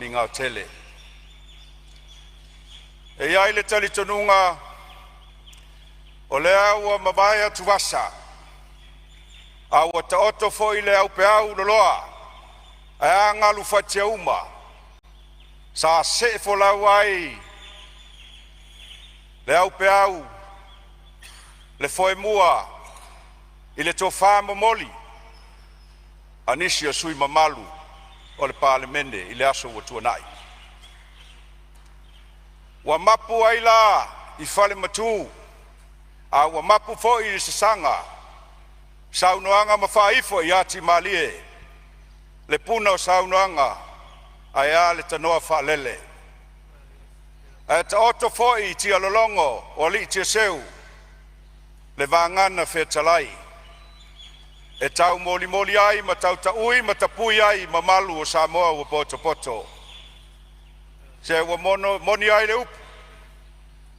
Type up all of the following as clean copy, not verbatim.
minga tele. E ai le tali tonunga o lea ua mawaya tuvasa. A ua ta oto fo i le au pe au loloa. A ngalu fatia uma. Sa se fo lau ai. Le au pe au. Le foe mua. I le tofa momoli. Anisi o sui mamalu. O le Palemene i le aso ua tuanai. Wa mapu ai la i fale matu. A wa mapu fo i sasanga. Saunoanga mawhaifo i ati malie. Le puna o saunoanga. Aia le tanoa whalele. E ta oto fo i tia lolongo o li tia seu. Le vangana whetalai. E tau moli moli ai, ma tau taui, ma tapui ai, ma malu o Samoa o poto poto. Se wa moni ai le upu.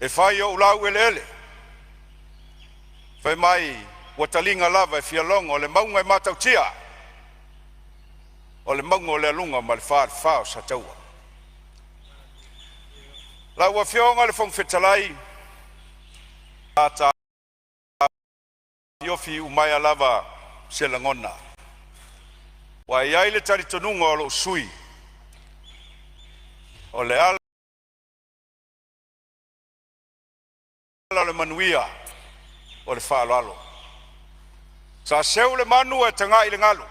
E whai o ulau ele ele. Whai mai, wa talinga lava e fia longo, o le maunga e matau tia. O le maunga o le alunga ma le whao sa taua. La ua fionga le fong whetalai. Ata iofi umaya lava se langona. Wa iai le tari tonunga o lo sui. O le ala le manuia o le whaalalo. Sa seu le manu e tanga i le ngalu.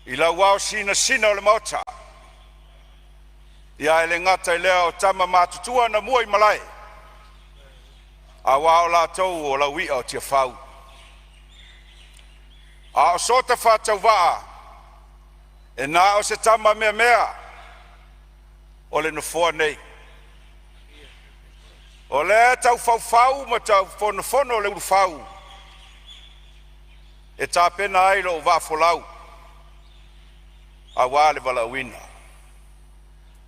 I la wao sina sina o le maota. Ia e le ngata i lea o tama matutua na mua i malai. A wao la tau o la wia o tia whau. A o sota whatau waa. E nā o se tama mea mea. O le nofua nei. O le tau fau ma tau fono le urufau. E tā pena ai lo wa folau. A wā le wala wina.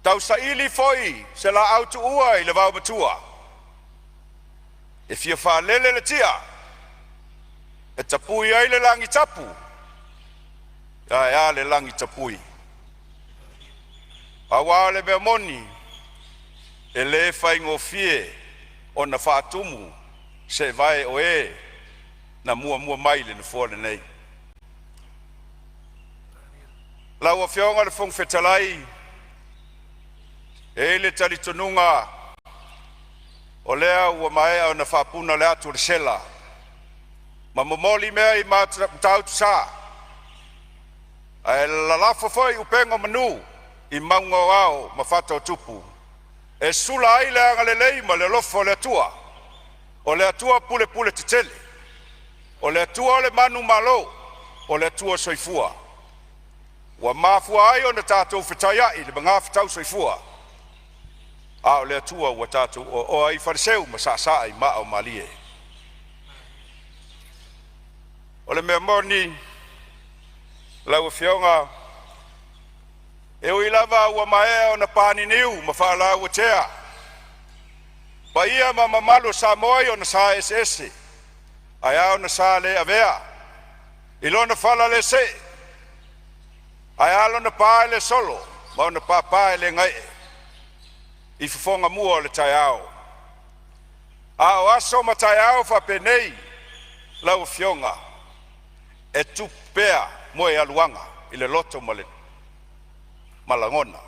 Tau sa ili foi se la autu ua i le wau matua. E fia wha lele le tia. E tapui ai le langi tapu. Ia le langi tapui. A wā le mea moni. E le whai ngofie. O na whaatumu se vai o e na mua maile na fōle nei. Lau a whionga le fong whetalai e le tali tonunga o lea ua maea o na whapuna le atu le sela. Ma momoli mea i matau tu sa. E lalafo foi upengo manu i maunga o ao ma whatau tupu. E sula ai le anga le lei ma le lofo le atua. O le atua pule pule titele. O le atua o le manu malo. O le atua soifua. Wa mafua ai o na tātou whetaiai le mga whetau soifua. A o le atua wa tātou o ai whariseu ma sa i maa o malie. O le mea moni lau whionga e ui lava ua maea o na pāni niu ma whaala ua tea. Pa ia ma mamalo Samoa o na sa SS. Ai au na sa le avea. Ilo na whala le se. Ai alo na pāe le solo. Ma o na pāe le ngai. I fufonga mua o le tai au. A o aso ma tai au whapenei lau whionga. E tupea moe aluanga i le loto ma le malangona.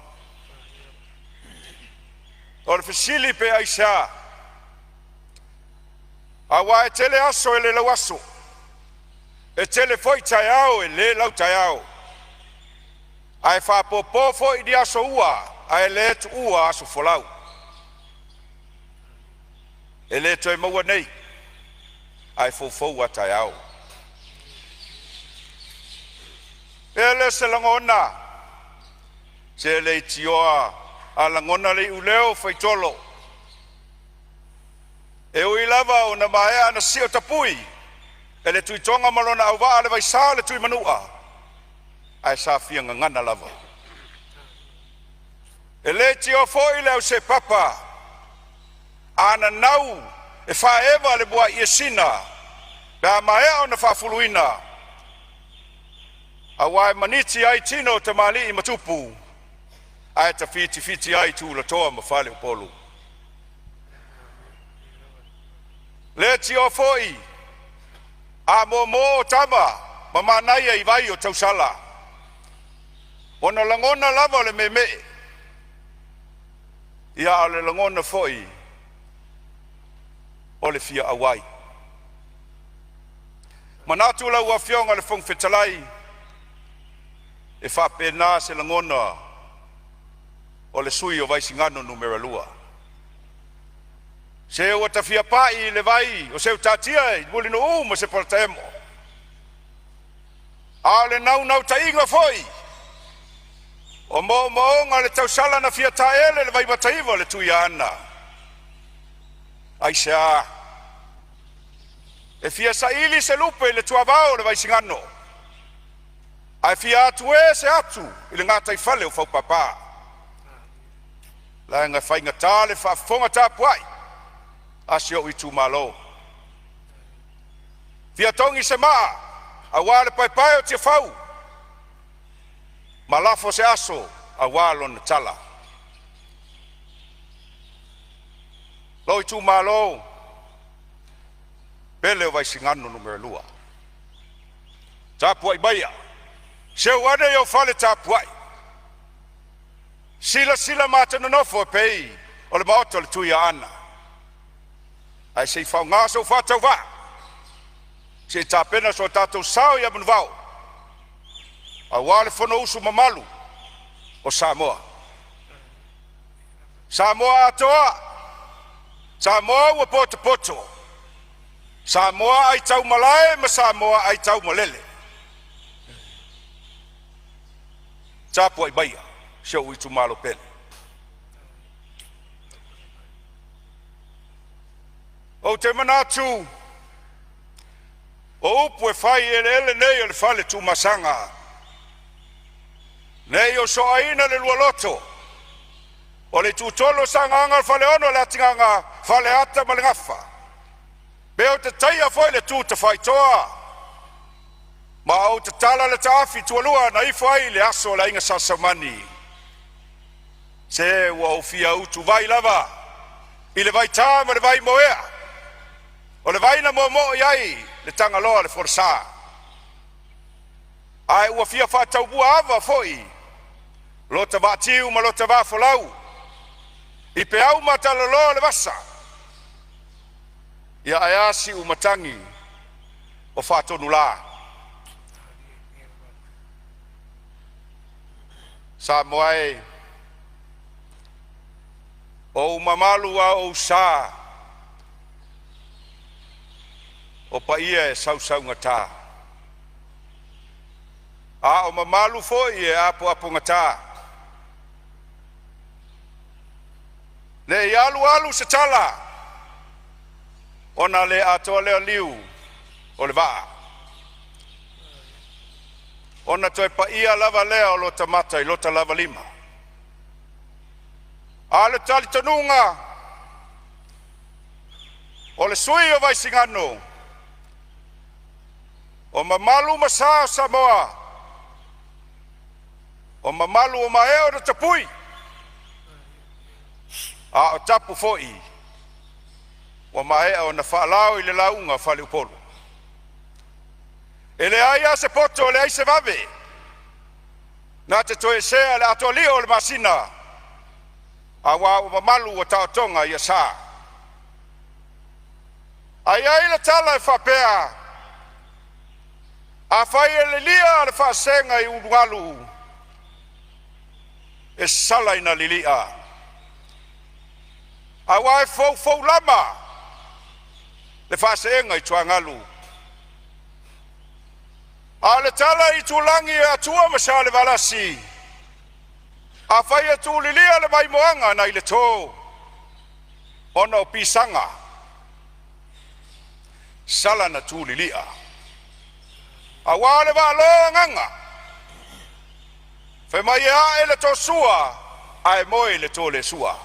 O le fesili pe aisa. Awa e tele aso e le lau aso. E tele foi tai au e le lau tai au. Ai whapopo foi di aso ua. Ai le tu ua aso folau. E le toi maua nei. Ai fofou a tai au. E le se langona. Se le tioa a langona le uleo faitolo. E ui lava o na maea na sio tapui. E le tui tonga malona au waa le vai sa le tui manua. Ai sa fia ngana lava. E le tio foi leo se papa. Ana nau e fa eva le bua iesina. Pea maea o na fa fuluina. A wai maniti ai tino te mali i matupu. ai ta fiti ai tu la toa ma fale upolu. Le ti o foi a mo tama ma manai ai vai o tausala. Ona langona lava le meme. Ia le langona foi o le fia awai. Manatu la ua fionga le fong fetalai e fa pena se langona o le sui o vai singano numero lua. Se o tafia pai le vai o se utatia i mulino ma se portemo. Ale nau tainga foi. O mo nga le tausala na fia taele le vai bataiva le tuia ana. Aisha. E fia saili se lupe le tuavao le vai singano. Ai fia atu se atu ile ngata i fale o fau papa. La nga fai ngata le fa fonga tapuai. Asio i tu malo. Fia tongi se maa. Awale pai o tia fau. Malafo se aso awalo na tala. Lo i tu malo. Pele o vai singano numero lua. Tapuai baia. Se wane yo fale tapuai. Sila mata no nofo pei. O le maoto le tuia ana. Ai se fau ngaso fatau va. Se tapena so tatou sao ya manvao. Awale fono usu mamalu o Samoa. Samoa atoa. Samoa ua poto. Samoa ai tau malae ma Samoa ai tau malele. Tapu ai baia. Shau i tu malo pele. O te manatu. O upu e fai ele nei o le fale tu masanga. Nei o so aina le lualoto. O le tutolo sanganga fale ono le atinganga fale ata malingafa. Beo te taia foi le tu te fai toa. Ma au te tala le taafi tualua na ifo ai le aso la inga sasamani. Se ua ufia utu vai lava. I le vai tama le vai moea. O le vai na momo iai le tanga loa le forsa. Ai ua fia fatau bua ava foi. Lota vatiu ma lota vafolau. I pe au matalolo le vasa. Ia ayasi umatangi o fatonu la. Samoa o mamalu a o sa. O pa ia e sau ngata. A o mamalu foi e apo ngata. Le alu se tala. Ona le ato le liu. O le vaa. Ona toi pa ia lava lea o lo tamata i lota lava lima. A le tali tanunga. O le sui o vai singano. O mamalu masa Samoa. O mamalu o maeo na tapui. A o tapu foi. O maea o na whaalao i le launga whale upolo. E le aia se poto le aise vave. Nā te toe sea le ato lio o le masina. A wā o mamalu o taotonga i a sā. Ai ai le tala e whapea. A whai e le lia le whasenga i urualu. E sala ina lilia. A wā e fau lama. Le whasenga i tuangalu. A le tala i tulangi e atua masa le valasi. A whai e tu lilia le mai moanga na i le tō. Ona o pisanga. Sala na tu lilia. A wā le wā loa nganga. Whai mai e le tō sua. A e moe le tō le sua.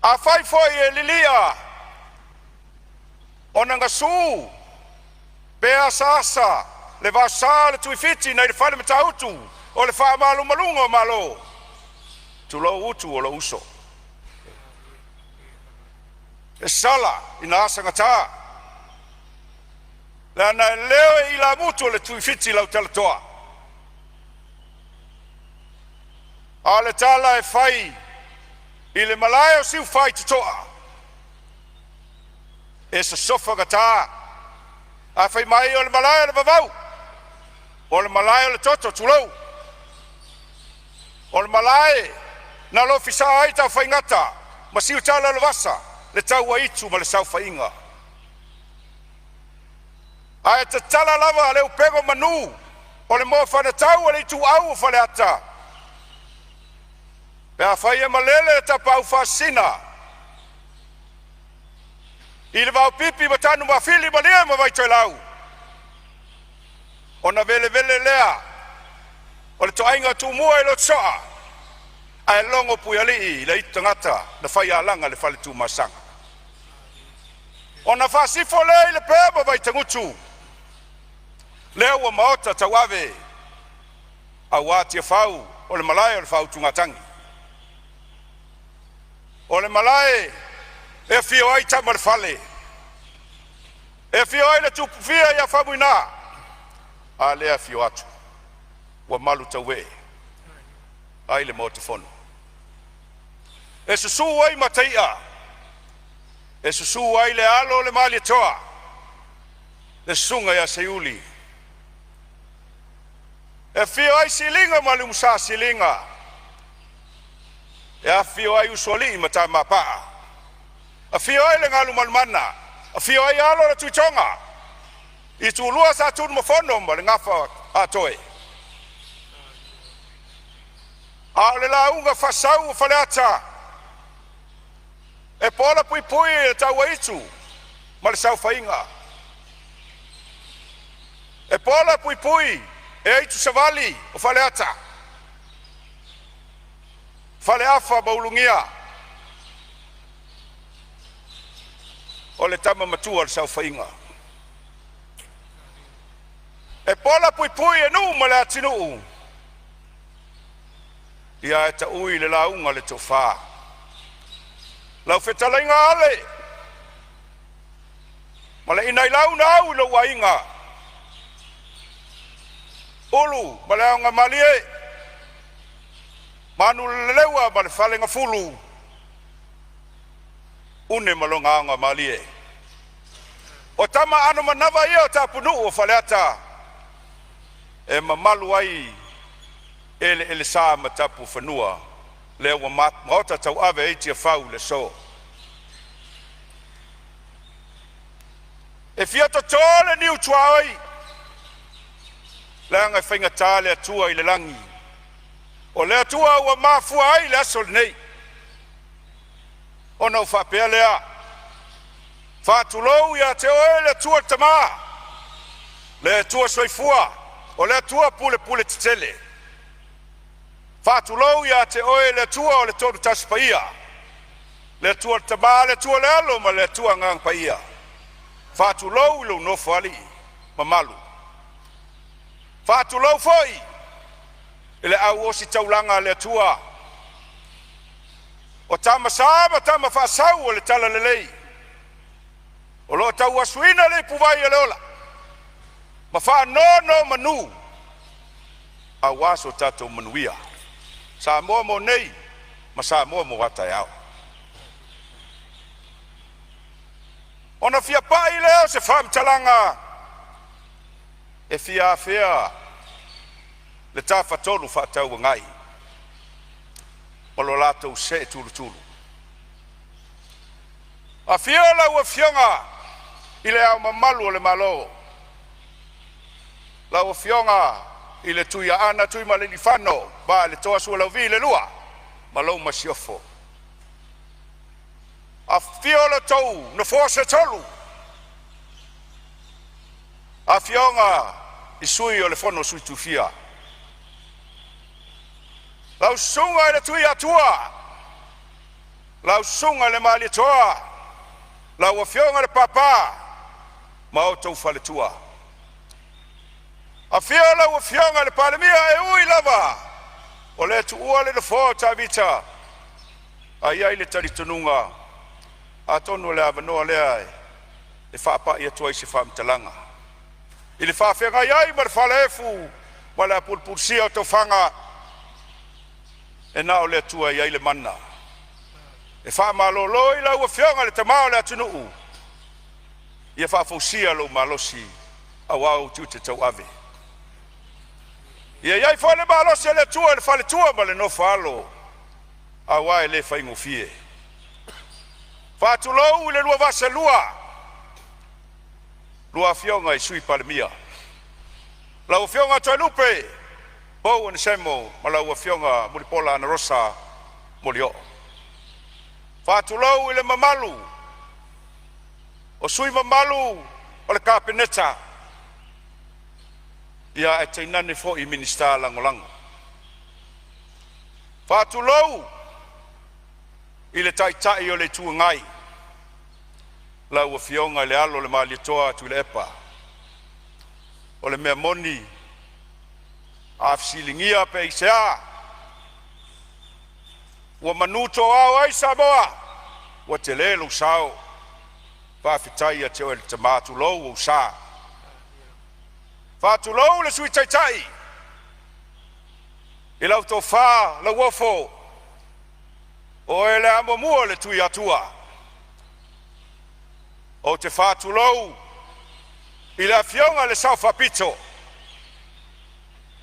A whai foi e lilia. Ona nga su. Pea sasa, le vasa le tuifiti na i le whale mata utu, o le wha malu malunga malo. Tulo utu o lo uso. E sala ina asanga taa. Lana leo ila mutu le tuifiti lau talatoa. Ale tala e fai ile malayo si fai tutoa. E sa sofa gata. A fai mai o le malayo le vavau. O le malayo le toto tulou. O le malayo na lo fisa ai tau fai ngata. Ma si utala le vasa. Le tau wa itu ma le sau fai inga. A e te tala lava le upego manu. O le moa whana tau o le itu au o whale ata. Pea fai e malele ta pau fasina. I le vau pipi matanu ma fili ma lia ma vai toi lau. O na vele vele lea. O le toainga tu mua i lo tsoa. A e longo pui ali le ito ngata. Na fai alanga le fale tu masanga. O na fasifo le i le pea ma vai tangutu. Leo wa maota tawawe. A wati e fau. O le malaya o le fau tungatangi. O le malae e fio ai tamar fale. E fio ai le tupu fia ia famuina. A lea fio atu. Wa malu tawe. Ai le mote fono. E susu ai mataia. E susu ai le alo le mali toa. Le sunga ia seiuli. E fio ai silinga malu musa silinga. E a fio ai usoli ma ta mapa. A fio ai le ngalu malmana. A fio ai alo le tuitonga. I tu lua sa tu mo fono ma le ngafa a toe. A le la unga fasau o faleata. E pola pui pui e tau itu. Ma le sau fainga. E pola pui pui e itu savali o faleata. Fale afa baulungia. O le tama matua le sau fainga. E pola pui pui e nu ma le atinu. Ia e ta ui le launga le tofa. Lau fetalainga ale. Ma le inai launa au lo wainga. Ulu, ma le aunga malie. Manu lewa ma le falenga fulu. Une malonga anga malie. O tama ano manava ia o tapunu o faleata. E mamalu ai ele sa matapu fanua. Lewa maota tau ave eiti a fau le so. E fia to tole ni utuai. Langa whainga tale atua i le langi. O lea tua ua mafua ai le asol nei. O nau whapea lea. Whatulou ia te oe le tua tama. Le tua soifua. O lea tua pule pule titele. Whatulou ia te oe le tua o le toru taspaia. Le tua tama le tua le alo ma le tua ngang paia. Whatulou ilo nofo ali. Mamalu. Whatulou foi. Ile au osi taulanga le tua. O tama sama tama whaasau o le tala lelei. O lo tau asuina le puwai e leola. Ma wha no manu. A waso tato manuia. Sa moa mo nei. Ma sa moa mo watai au. Ona fia pai leo se wha mtalanga. E fia fia. Le tafa tolu whaatau ngai. Malo lato se tulu tulu. A fiola ua fionga. Ile au mamalu o le malo. La ua fionga. Ile tuia ana tui malini whano. Ba le toa sua lau vi le lua. Malo masiofo. A fiola tou. No forse tolu. A fionga. Isui o le fono sui tufia. Lau sunga le tui atua. Lau sunga le mali toa. Lau afionga le papa. Mao tau fale tua. A fia la ua fionga le Palemene e ui lava. O le tu ua le fo ta vita. Ai ai le talitununga. A tonu le avanoa le ai. E whaapa ia tua isi whaamtalanga. I le whaafenga iai ma le whalefu. Ma le apulpulsia o tau whanga. E nao le tua iai le mana. E whaamalolo i la ua fionga le tamao le atunuu. Ia whaafausia lo malosi. Awau tiu te tau ave. Ia iai fo le malosi le tua le whale tua ma le no whalo. Awai le whaingo fie. Whaatulou i le lua vasa lua. Lua fionga i sui Palemene. Lau fionga toi lupe. Pau en semo ma lau fionga muripola ana rosa molio. Whaatulou i le mamalu. O sui mamalu o le kapeneta. Ia e teinane fo i minista langolango. Whaatulou i le taitai o le tuangai. Lau fionga le alo le malitoa tu le epa. O le mea moni a fsilingia pe isea. Ua manuto au ai Samoa. Ua te lelo sao. Whaafitai a teo e le tamatu lou o sa. Whaatulou le sui taitai. I lau tō wha, lau wofo. O e le amomua le tui atua. O te whaatulou. I le fionga le sao whapito.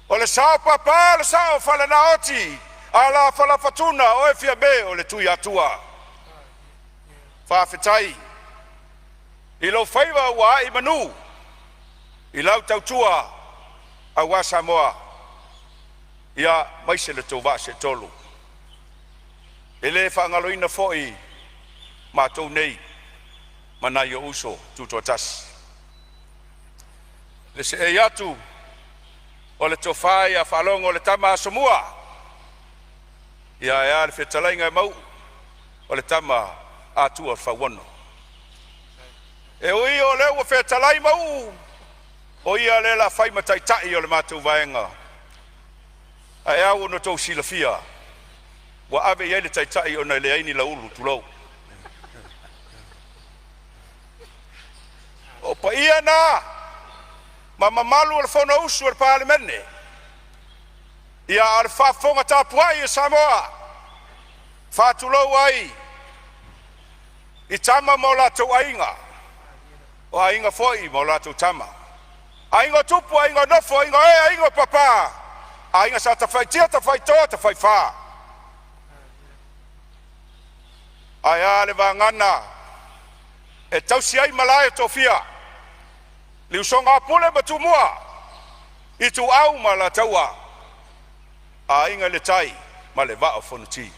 O le sao papa, le sao whalanaoti. A la whalafatuna o e fia be o le tui atua. Whaafetai. I lau whaiva ua i manu. I lau tautua a wa Samoa. Ia maise le tō se tolu. E le whaangaloina foi mātou nei. Manai o uso tuto tas. Le se e atu o le tofai a whalongo le tama a Samoa. Ia e ale whetalainga mau o le tama a tua whawano. E ui o leo whetalai mau o ia le la whai mataitai o le mātou vaenga. A e au no tau silafia. Wa ave iei le taitai o na le aini la ulu tulou. O pa ia na ma mamalu o le whona usu o le Palemene. Ia a le whafonga tāpuai o Samoa. Whātulou ai. I tama mo la tau ainga. O ainga foi mo la tau tama. Ainga tupu, ainga nofo, ainga e, ainga papa. Ainga sa ta whai tia, ta whai toa, ta whai wha. Ai a le vangana. E tausi ai malai Tofia. Liu songa pule batumua. I tu au ma la taua. A inga le tai ma le vao fonuti.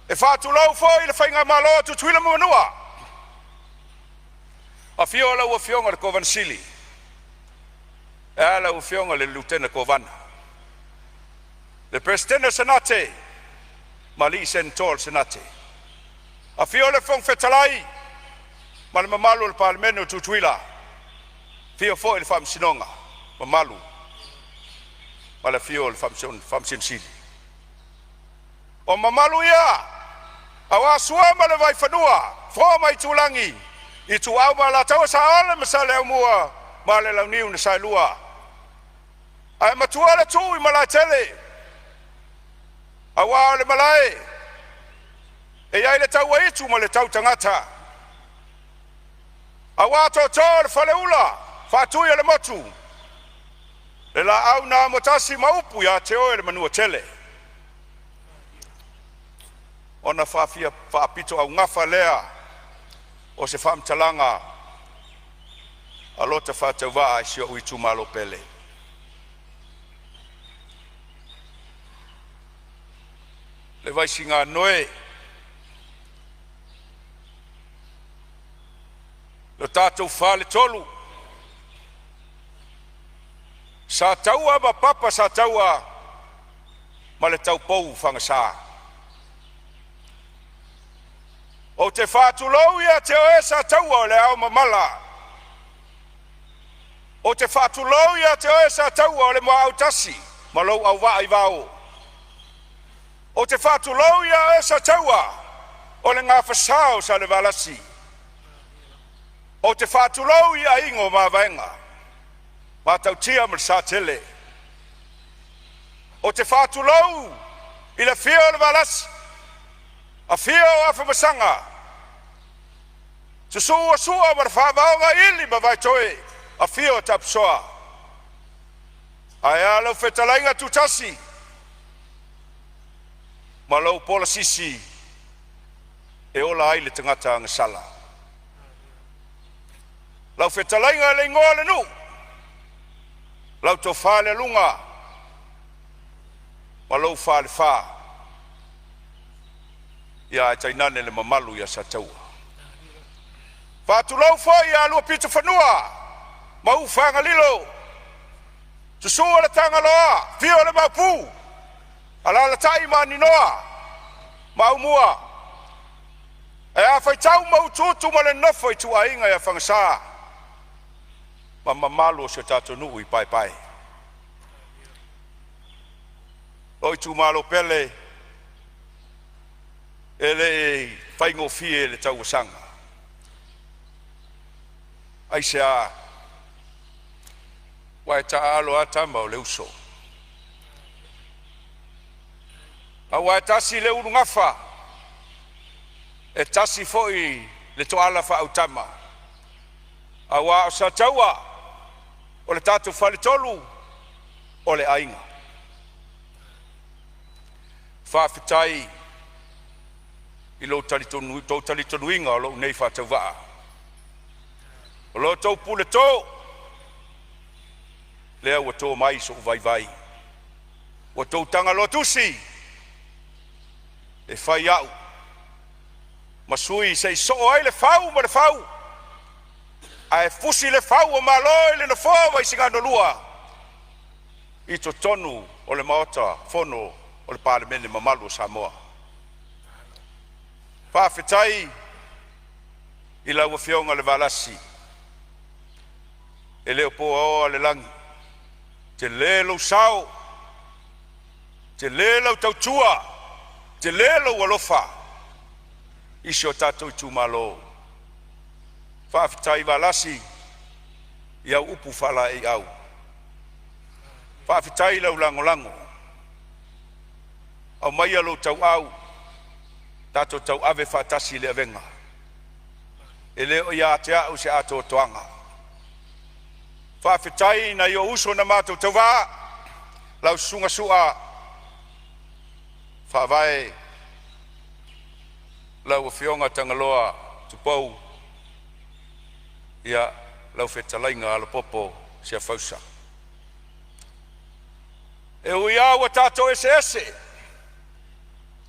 E whātulou foi le whainga malo tu tuila manua. A fiola ua fionga le Kovansili. E ala ua fionga le Lieutenant Kovana. Le Presidente Senate. Mali Sentor Senate. A fiola fong fetalai. Ma le mamalu le Palemene o tutuila. Fio foi le whamsinonga. Mamalu. Ma le fio le whamsinsili. O mamalu ia. Awa sua ma le vai whanua. Fo mai tulangi. I tu au ma la taua sa ala ma sa le umua. Ma le launiu na sa lua. Ai matua le tu i ma la tele. Awa le malae. E ai le taua itu ma le tau tangata. Awa to le whaleula. Whātui le motu. Le la au na motasi maupu ya te oe le manua tele. Ona whaafia whaapito au ngafa lea. O se whaamtalanga. Alota whaatauwaa i sio uitu malo pele. Le vaisi ngā noe. Lo tātou whale tolu. Sa taua ma papa sa taua. Ma le tau pou whangasā. O te whātulou ia te oe sa taua o le au mamala. O te whātulau ia te oe sa taua o le moa au tasi, ma lou au waa i vao. O te whātulau ia oe sa taua o le ngā whasao sa le valasi. O te whātulau ia ingo mā vaenga, mā tautia ma sa tele. O te whātulau i le fio le valasi, a fio a whamasanga. Te sua sua ma le whāvaonga ili ma vai toe, a fio tapsoa. Ai alau whetalainga tutasi, ma lau pola sisi, e ola ai le tangata ngasala. Lau whetalainga le ingoa le nu, lau tau whale lunga, ma lau whale wha, ia e tainane le mamalu ia sa taua. Whātulau whai ia alua pita whanua, ma u whanga lilo, tu sua le tanga loa, fio le mapu, ala la tai ma ninoa, ma umua, e a whaitau ma ututu ma le nofo i tu ainga ia whangasa, ma mamalu o se tato nuu i pai pai. Oi tu malo pele, ele whaingo fie le tau sanga. Ai se a, wai ta alo atama o le uso. A wai tasi le uru ngafa, e tasi foi le toala wha autama. A wa o sa taua, o le tatu whale tolu, o le ainga. Whawhitai, i lo talitonuinga o lo nei whatau waa. O lo tau pule tō, lea ua tō mai so vai vai. Ua tau tanga lo tusi, e whai au. Masui sei so ai le whau ma le whau. A e fusi le whau o maloi le na fōa vai singano lua. I to tonu o le maota fono o le Palemene mamalu o Samoa. Whawhitai, i lau fionga le valasi. E leo po o le langi. Te lelo sao, te lelo tautua, te lelo walofa. Isi o tatou i tūmalo. Whawhitai valasi, i au upu whala e au. Whawhitai lau lango lango. Au mai alo tau au, tatou tau ave whatasi le avenga. E leo ia te au se ato toanga. Whawhitai na io uso na mātou tau wā, lau sunga sua, whawai, lau whionga tangaloa tupou, ia lau whetalainga ala popo sia whausa. E ui aua tātou ese,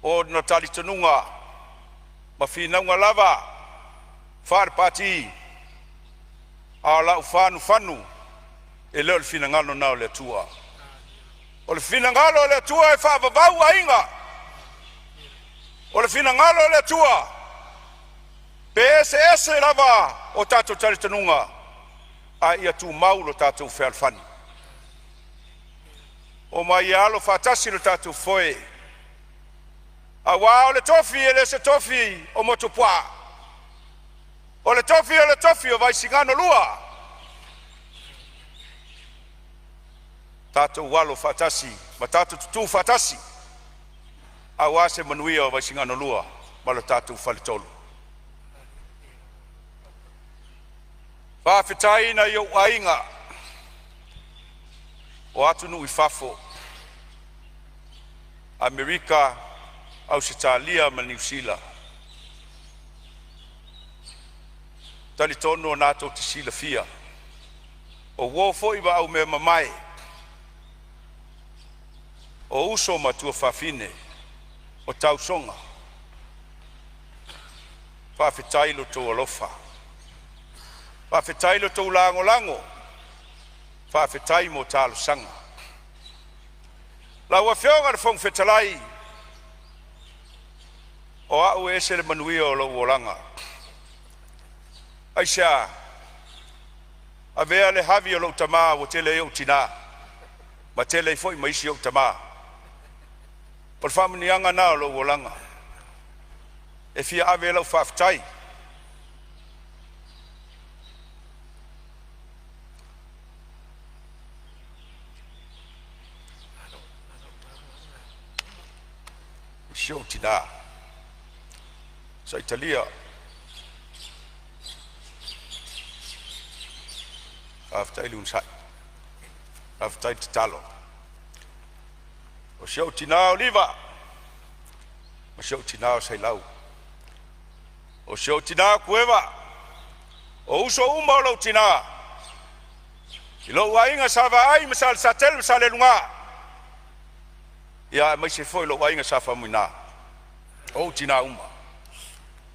o na talitonunga, ma whinaunga lava, wharepati, a lau whanu, e leo le finangalo nao le atua. O le finangalo le atua e whaavavau a inga. O le finangalo le atua, pe ese lava o tātou talitonunga, a ia tu maulo tātou whealfani. O mai alo whatasi lo tātou foe, a wā o le tofi e le se tofi o motopua. O le tofi o vai singano lua. Tātou walo whatasi, ma tātou tutu whatasi. A wā se manuia o vai singano lua, ma lo tātou whalitolu. Whawhitai na iau ainga, o atu nui whafo. Amerika, Australia ma New Zealand. Talitono na to te sila fia. O wo foi va au me mamai. O uso ma tua fafine. O tau songa. Whawhitai lo tō alofa. Whawhitai lo tō lango. Whawhitai mo tālo sanga. La ua whionga na whong whetalai. O au e se le manuia o lo uolanga. Aisha, avea le havi o lo tama o tele o tina ma tele foi mai si o tama por famni anga na lo wolanga e fia ave lo faftai si o tina sa Italia after lunch after talo o show tina oliva o show tina sai lau o show tina kueva o uso uma lo tina ilo wainga sava ai misal satel misal lunga ya mai se foi lo wainga safa muina o tina uma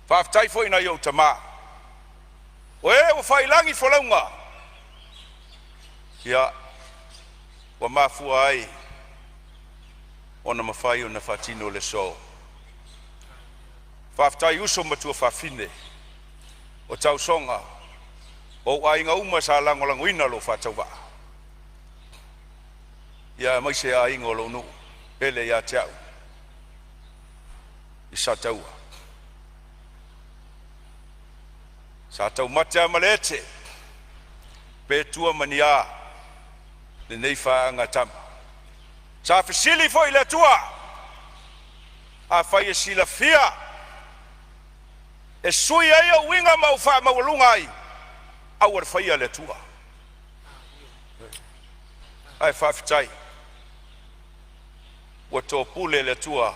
fa aftai foi na yo tama o fai langi folonga ya wa mafua ai ona mafai ona fatino le so faftai uso matua fafine o tau songa o ainga uma sa langolanguina lo fatauva ya mai se ai ngolo nu pele ya tau isa tau sa tau matia malete petua mania le nei fa ngatam sa fisili foi le tua a fai sila fia e sui ai o winga mau fa mau lungai au ar fai le tua ai fa fitai o to pule le tua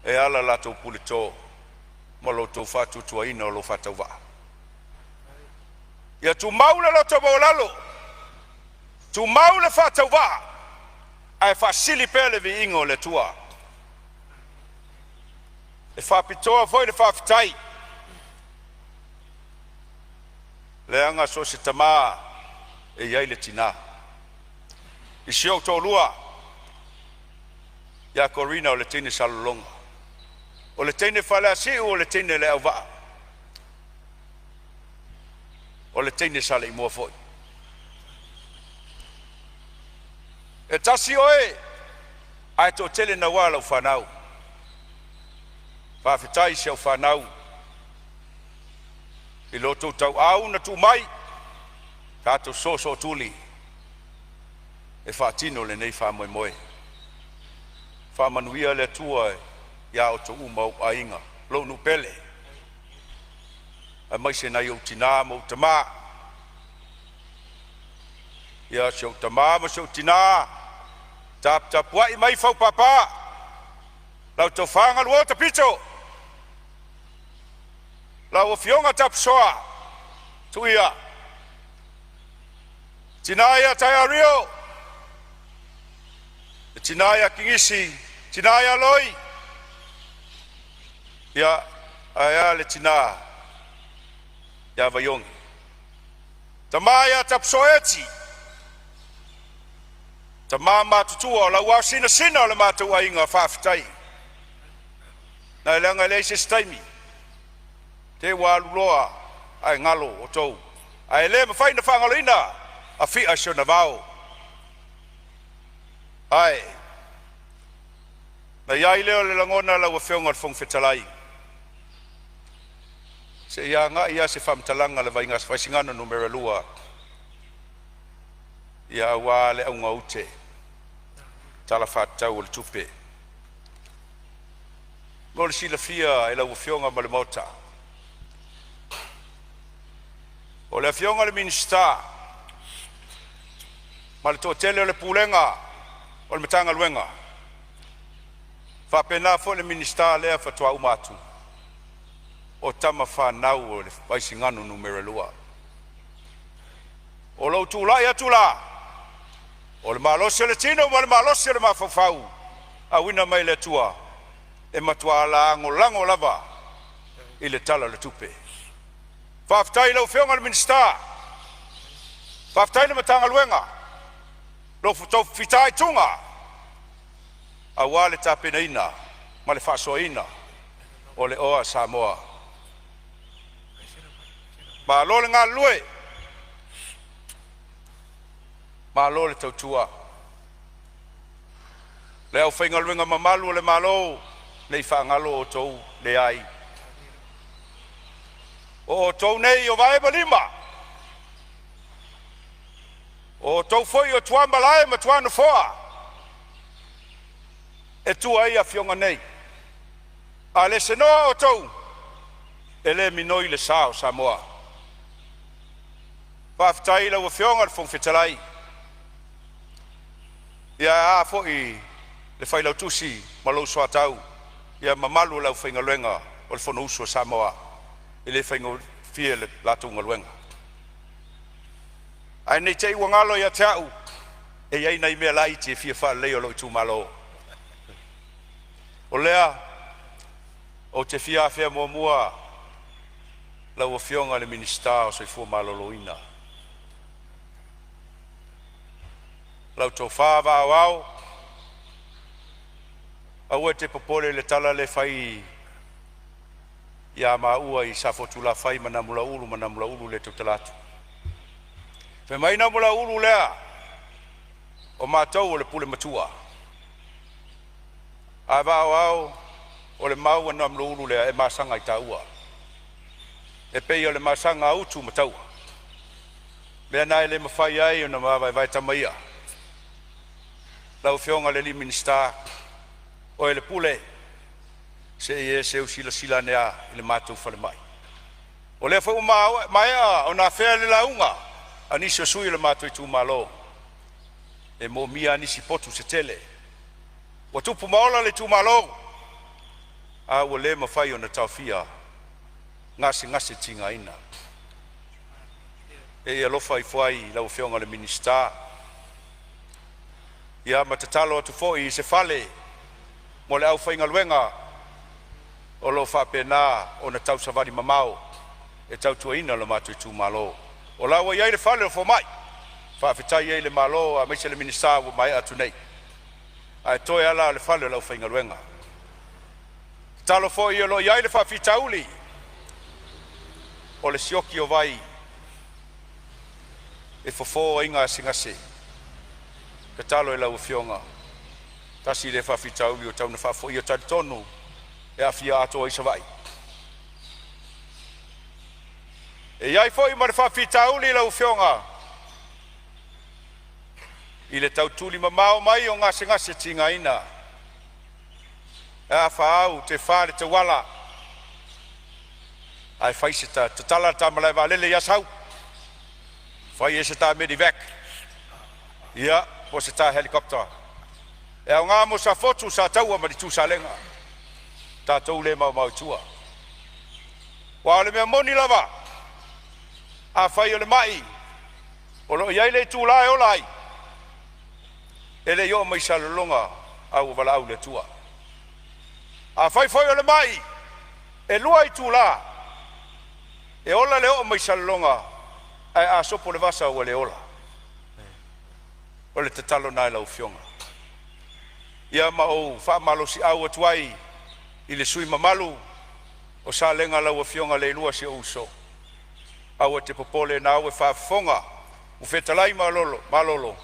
e ala la to pule to malo to fa tu tua ina lo fa tau va ya tu maula lo to bolalo tu maula fa tau va ai fa sili pele vi ingo le tua e fa pitoa foi le fa fitai le anga so se tama e yai le tina i sio to lua ya corina o le tine salolonga o le tine fala si o le tine le ava o le tine sale mo foi e tasi oe ai to tele na wala o fanau fa fitai se o fanau i loto tau au na tu mai ka to so tuli e fa tino le nei fa moi moi fa manuia le tua ya o to uma ainga lo nu pele a mai se na yo tina mo tama ya so tama mo so tina tap wa i mai fa papa lau to fanga lo to picho lau fionga tap soa tuia tinaya tayario tinaya kingisi tinaya loi ya aya le tina ya vayong tamaya tap soeti tamama tutua la wasina sina le matu ainga faftai na langa le sistemi te waluloa ai ngalo o tou ai le ma faina fangalina a fi a shona vao ai na yai leo le langona la wafeonga fong fetalai se ia nga ia se famtalanga le vainga faisingano numero lua ia wa le unga ute tala fatau le tupe ngol sila fia e la wafeonga ma le mota o le fionga le minista ma le totele o le pulenga o le matanga luenga fa pena fo le minista le fatua umatu o tama whanau o le waisingano numero lua o lau tula ia tula o le malose le tino ma le malose le mafafau a wina mai le tua e matua la lango lava i le tala le tupe faftai lau feonga le minista faftai le matanga luenga lo futo fitai tunga a wale tapena ina ma le fasoina o le oa Samoa ma lo le ngalue malo le tautua. Le au whaingaluenga mamalu le malo, le i whaangalo o tau le ai. O tau nei o vae malima. O tau foi o tuamba lae ma tuana foa. E tua ia fionga nei. A le senoa o tau. E le minoi le sao Samoa. Whaftai lau a fionga le whongwhetalai. Ia a fo i le whailau tusi malau soa tau. Ia mamalu lau whaingaluenga o le whono uso Samoa. I le whaingo fia le latunga luenga. Ai nei te iwa ngalo ia te au. E iei nei mea lai te fia wha leo lo i tu malo. O lea, o te fia fia mua mua, lau a fionga le minista o soi fua malo loina. Lau tau whaava au au, au e te popole le tala le whai ia maua i safotula whai manamula ulu le tutalatu. Fe mai na mula ulu lea, o mātou o le pule matua. A vau au, o le mau ana mula ulu lea e masanga i taua. E pei o le masanga autu mataua. Mea nai le mawhai ai o na mawai vai tamaia. Lau fionga le li minista, o e le pule, se e se usila sila nea i le mātou whale mai. O le whau maea o na whea le launga, anisi o sui le mātou i tū malo. E mo mia anisi potu se tele. Wa tupu maola le tū malo. A ua le mawhai o na taufia. Ngasi tinga ina. E alofa i fuai lau fionga le minista. Ia matatalo atu foi i se fale. Mo le au whainga luenga. O lo whapena o na tau savari mamao. E tau tua ina le mātou i tū malo. O lawa iai le whale o fo mai. Whawhitai iai le malo a meise le minista o mai atu nei. A e toe ala le whale o lau whainga luenga. Talo fo i o lo iai le whawhitauli. O le sioki o vai. E fofo inga singase. Ka talo e lau fionga. Tasi le whawhitauli o tauna whafo i o tonu. E a fia ato i sa vai. E iai foi ma le whawhitauli lau fionga. I le tautuli mamao mai o ngase tinga ina. E a whaau te whare te wala. Ai whai se ta tala ta malai walele ia sau. Whai e se ta medivac. Ia, po se ta helikopter. E au ngā mo sa fotu sa taua ma di tu sa lenga. Ta tau le mau tua. Wa le mea moni lava. A whai o le mai. O lo iai le tu lai o lai. E le yo mai sa longa au wala au le tua. A whai o le mai. E lua i tu la. E ola le o mai sa longa. Ai a sopo le vasa o le ola. O le te talo nai lau fionga. Ia ma o wha malo si au atuai. I le sui mamalu. O sa lenga lau a fionga le lua si uso. Au te popole na au e whafonga. U whetalai malolo.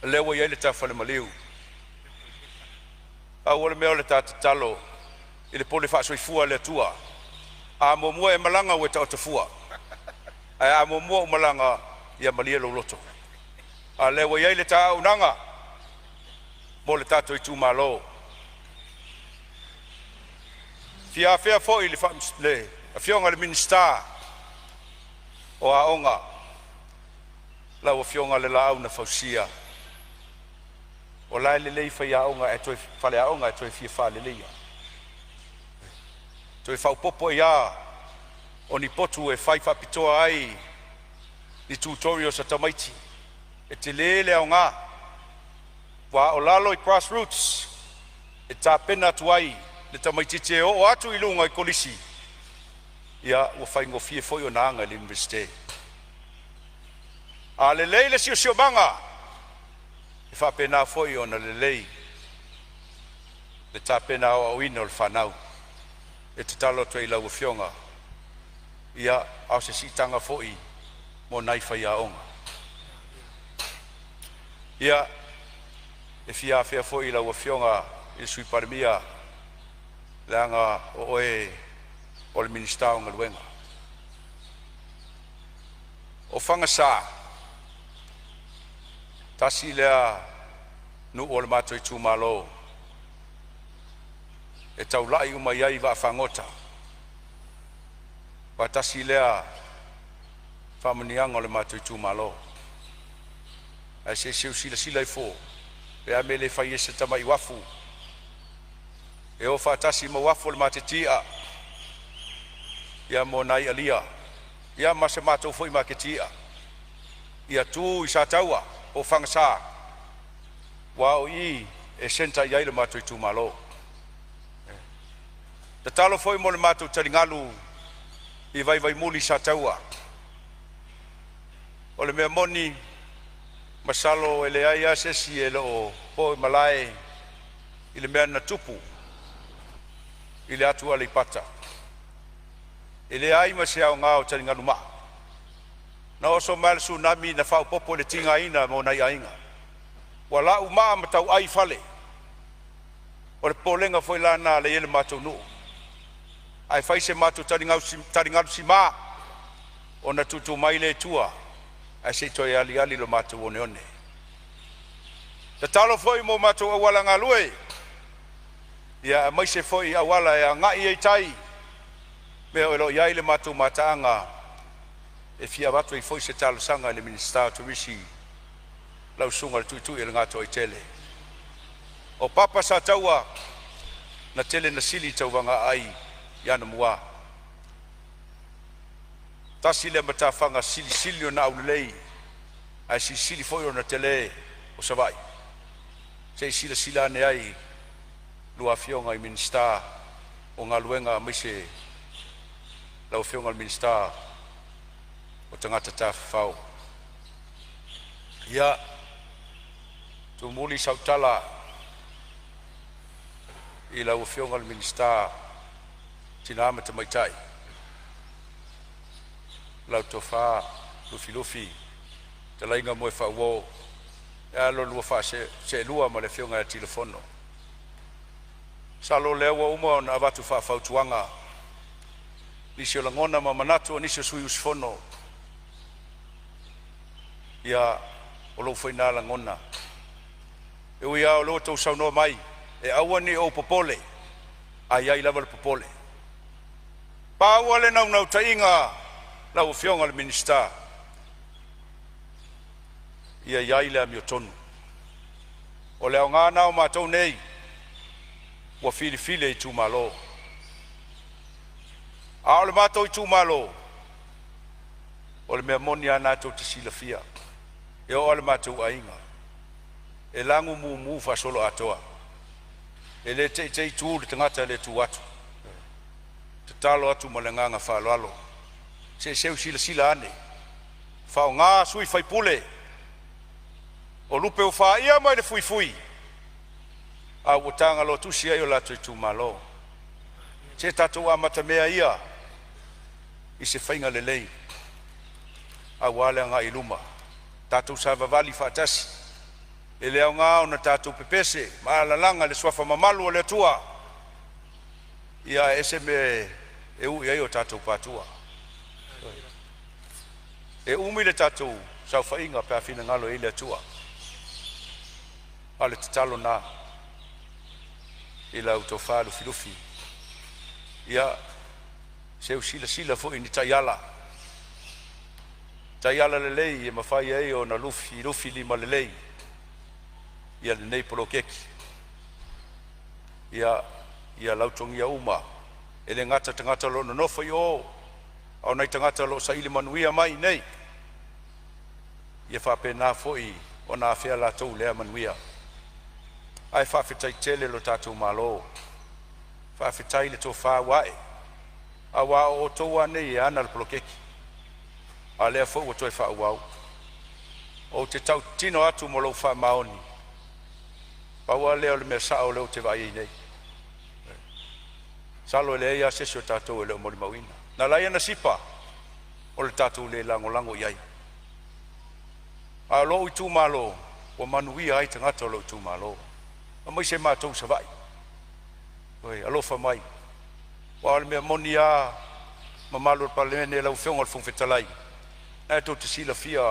Lewa iai le tawhale maliu. Au ole meo le tata talo. I le pole wha soifua le tua. A momua e malanga ue tau tafua. A momua o malanga ia malia lo loto. A lewa iai le ta unanga. Mo le tato i tu malo. Fia fea foi le a fionga le minista. O a onga. Lau a fionga le lau na fausia. O lai le lei fai a onga e toi fale a onga e toi fia fa le leia. Toi fau popo ia. O ni potu e fai fa pitoa ai. Ni tutorial sa tamaiti. E te lele a onga. Wa o lalo i grassroots. E ta pena tu ai. Le tamaiti te o atu i lunga i kolisi. Ia ua fai ngofie foi o nanga le universite. A le lei le sio manga. E fa pena foi o na le lei. Le ta pena o ina o le whanau. E te talo tu i lau fionga. Ia au se sitanga foi mo nai fai a onga. Ia e fia fea foi la ua fionga i sui Palemene langa o le minista o ngaluenga. O fanga sa tasi lea nu o le mato i tūmalo e taulai uma iai wa fangota pa tasi lea whamanianga o le mato i tūmalo ai se seu sila i fō pe a mele fai ese tama i wafu e o whatasi ma wafu le matetia ia mo nai alia ia ma se mato foi ma ketia ia tu i sa taua o fangsa wa o i e senta ia le mato i tūmalo te talo foi mo le mato taringalu i vai muli sa taua o le mea moni masalo ele ai asesi ele o po malai ile mea na tupu ile atu ale pata ile ai ma se au ngao taringa luma na oso mal tsunami na fa popo le tinga ina mo nai ainga wala uma matau ai fale o le polenga foi lana le ele matou no ai fai se matou taringa sima ona tutu mai le tua ai se toi ali lo matou one te talo foi mo matou awala ngalue ia mai se foi awala ia ngai ai tai me o lo ia le matou matanga e fia watu i foi se talo sanga le minista to risi lau sunga tu le ngato i tele o papa sa taua na tele na sili tauwanga ai yana mua tasi le matafanga sili na aulei ai sili foi na tele o savai se sila ne ai lua fionga i minista o ngaluenga mai se lau fionga i minista o tangata tafau ia tu muli sautala i lau fionga i minista tina mata maitai lau tofa lufi te lainga moe whawo e alo lua wha se lua ma le fionga e telefono salo lewa uma na avatu wha whautuanga nisio langona ma manatu nisio sui usfono ia o lo foi na langona e uia o lo tau saunoa mai e awani o popole ai lava le popole pa wale nau tainga lau fionga le minista ia iai le amiotonu o leo ngana o matou nei ua filifile i tūmalo a o le matou i tūmalo o le mea moni ana tau te silafia e o le matou ainga e langu mu fasolo atoa e le te tu le tangata le tu atu te talo atu ma le nganga whaloalo se seu sila ane whao ngā sui whaipule o lupe o wha ia mai le fui a utanga lo tusi ai o lato i tūmalo se tatou amata mea ia i se whainga lelei a wale nga i luma tatou sa vavali whaatasi e leo ngā o na tatou pepese maalalanga le swafa mamalu o le tua ia ese me e ui ai o tatou patua e umi le tatou sa whainga pe a fina ngalo i le tua ale te talo na i lau tau wha lufi ia seu sila fo ini taiala lelei e mawhai ai o na lufi lima lelei ia le nei polo keki ia lautongia uma e le ngata tangata lo no nofai o au nei tangata lo sa ili manuia mai nei ia whapena foi o na awhia la tau lea manuia ai whawhitai tele lo tātou malo whawhitai le tō whāwae a wā o tōua nei e ana le polokeki a lea fo o toi whāwau o te tau tino atu mo lau whāmaoni paua leo le mea sao leo te vai nei salo le ia sesio tātou e leo mori mawina na lai ana sipa o le tātou le lango iai a lo i tū malo ua manuia ai tagata o lou tumalo mai se matou savai oi alofa mai ua o le mea moni a mamalu o le palemene e laufioga o le fogafetalai na e tou te silafia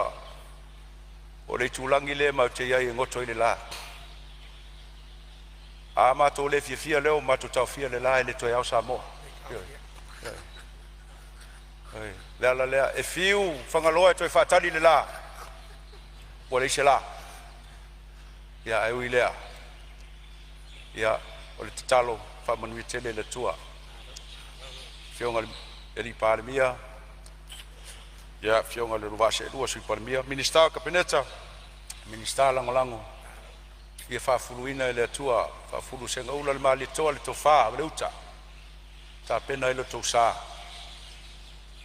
o le itulagi lea mautei ai e goto i le la a matou le fiafia lea o matou taofia le la e le toe ao Samoa le ala lea e fiu fagaloa e toe faatali le la ua le ise la ia e ui lea ia o le tatalo faamanuia tele le tua fioga e li palemia ia fioga le luvaseʻelua sui palemia minista o kapeneta minista lagolago ia faafuluina e le atua faafulu segaula le malietoa le tofā o le uta tapena i lo tousā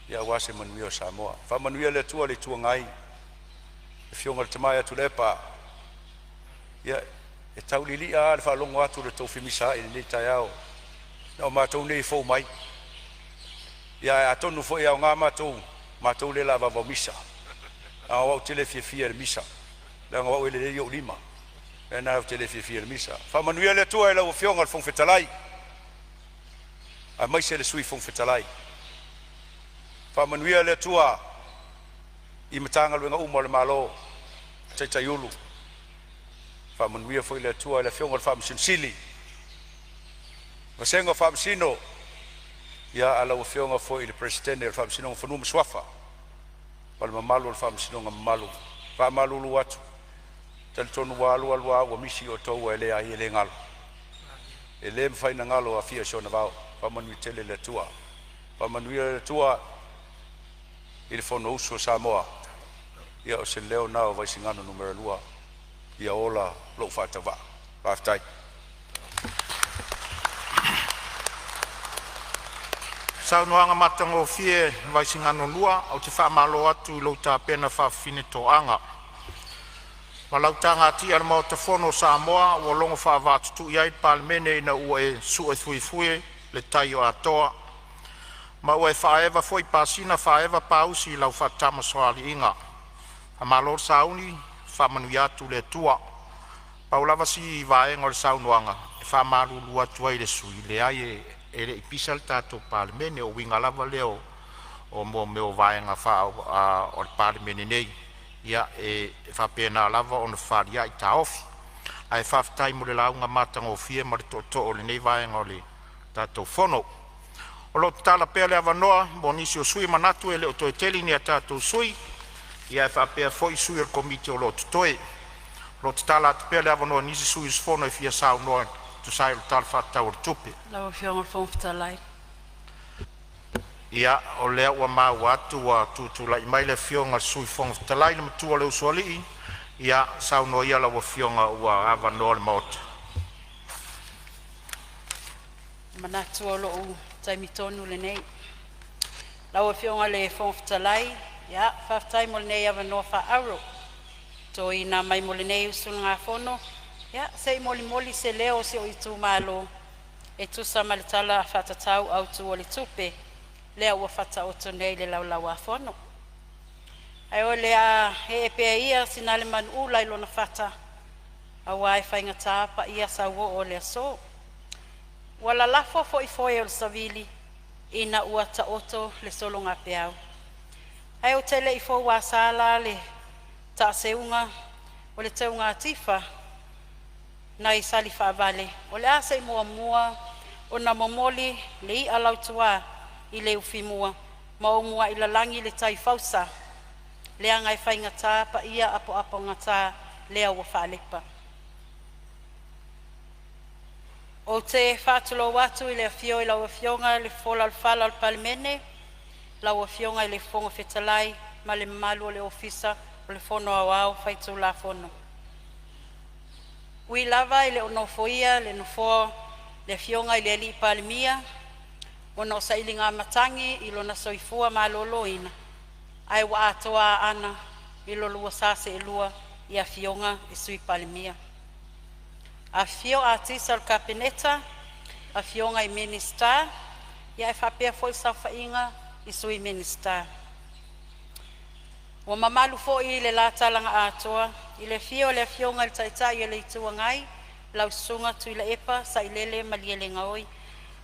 ia ua se manuia o Samoa faamanuia le atua le tuagai e fioga le tamae atu le pa ia e tauliliʻa a le faalogo atu le toufimisa i lenei taeao na o matou nei fou mai ia e atonu foʻi aogā matou le la vavau misa aau tele fiafia le misa le agauau e lelei ou lima e na au tele fiafia le misa faamanuia le atua e lau fioga le fogafetalai a maise le sui fogafetalai faamanuia le atua i matagaluega uma o le malo taitaiulu faamanuia foi le atua e le fioga o le faamasinosili vasega o faamasino ia ala ua fioga foi i le presidente o le faamasinoga fanua masuafa ma le mamalu o le faamasinoga mamalu faamalulu atu talitonu ua alualuā ua misi o tou e lē ai e lē galo e lē mafaina galo afia sona vao faamanui tele le atua faamanuia le atua i le fonousu o Samoa ia o se leo na o vaisigano numero 2 ia ola lou faatavaa faafetai saunoaga matagofie vaisigano lua o te faamalo atu i lou tapena faafinetoʻaga ma lau tagatia le maotafono o Samoa ua logo faavatutuʻi ai le palemene ina ua e suʻefuifue le tai o atoa ma ua e faaeva foi pasina faaeva pausi i lau faatamasoaliʻiga a malo le sauni faamanuia atu le atua pau lava si vaega o le saunoaga e faamalulu atu ai le sui leai e leʻi pisa le tatou palemene o uiga lava lea o momeo vaega o le palemene nei ia e faapena lava ona faliaʻi taofi ae faafetai mo le lauga matagofie ma le toʻatoo lenei vaega o le tatou fono o loo tatala pea le avanoa mo nisi o sui manatu e le o toe teli ni a tatou sui ia e faapea foʻi sui o le komiti o loo totoe lo tatala atu pea le avanoa nisi sui sofono e fia saunoa tusai o le tala faatau o le tupe Lawa fionga fogafetalai. ia o lea ua mau atu ua tutulaʻi mai le fioga sui fogafetalai le matua le usualii ia saunoa ia laua fioga ua avanoa le maota Manatu o loo taimitonu lenei. Lawa fionga le fogafetalai. Ia, faafetai mo lenei avanoa faaaro. To ina mai mo lenei usulanga fono. Ia, sei moli se leo se o itu malo. E tusa ma le tala faatatau au tu o le tupe. Lea ua faataoto nei le laulaua fono. Ai o lea e pea ia sina le manuula i lona fata. Awa e whaingatā pa ia sauo o le aso. Wala lafo foi o le savili ina ua taoto le solonga peau. Ai o tele i fo wa sala le taaseunga o le teunga atifa na i sali whaavale. O le asa i mua o na momoli le i alautua i le ufimua ma o mua i la langi le tai fausa. Le anga i whaingatā pa ia apo ngatā lea ua whaalepa. O te whātulo watu i le fio i laua fionga le fola al fala al palemene, laua fionga i le fonga fetalai, ma le malu o le ofisa o le fono awao whaitu la fono. Ui lava i le onofoia, le nofoa, le fionga i le ali palemia, ono sa ili ngā matangi i lona soifua ma lolo ina. Ai wa atoa ana i lo lua sase e lua i a fionga i sui palemia. A fio artista al kapeneta, a fionga i minister, ia e whapea foi sa whainga i sui minister. Wa mamalu fo i le la talanga atoa, I le fio le fionga le taitai e le ituangai, lau sunga tui la epa sa i lele maliele ngaoi.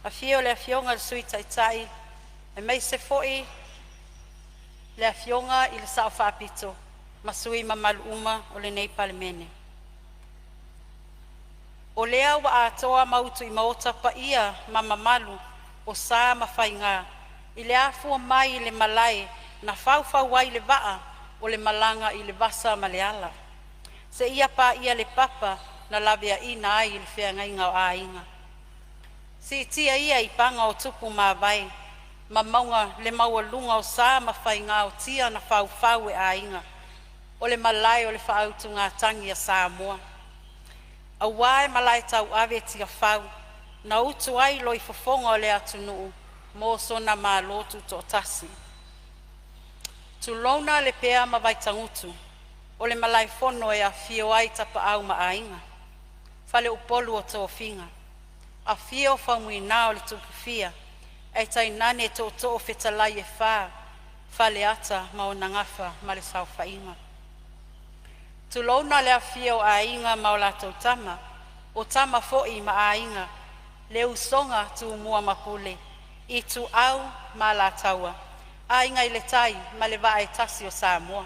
A fio le fionga le sui taitai, e mei se foi le fionga i le sao whapito, masui mamalu uma o le nei Palemene. O lea wa atoa mautu i maota pa ia mamamalu o sa mawhainga, i le afua mai i le malai na whauwhau wai le waa o le malanga i le vasa maleala. Se ia pa ia le papa na lavea ina ai i le whiangainga o ainga. Si tia ia i panga o tupu mawai, ma maunga le maua lunga o sa mawhainga o tia na whauwhau e ainga, o le malai o le whaautu ngā tangi a Samoa. A wae malai tau ave tia whau, na utu ai loi fofonga o le atunuu, mō sona mā lotu to tasi. Tu lona le pea ma vai tangutu, o le malai fono e a fio ai tapa au ma ainga. Fale upolu o Tofinga. A fio whamui nā o le tukufia, e tai nane to o whetalai e whā, fale ata ma o nangafa ma le sau whainga. Tu lona le a fio a inga ma o lātou tama, o tama fo'i ma a inga, le usonga tu mua mapule, i tu au ma la taua, a inga i le tai ma le waa e tasi o Samoa.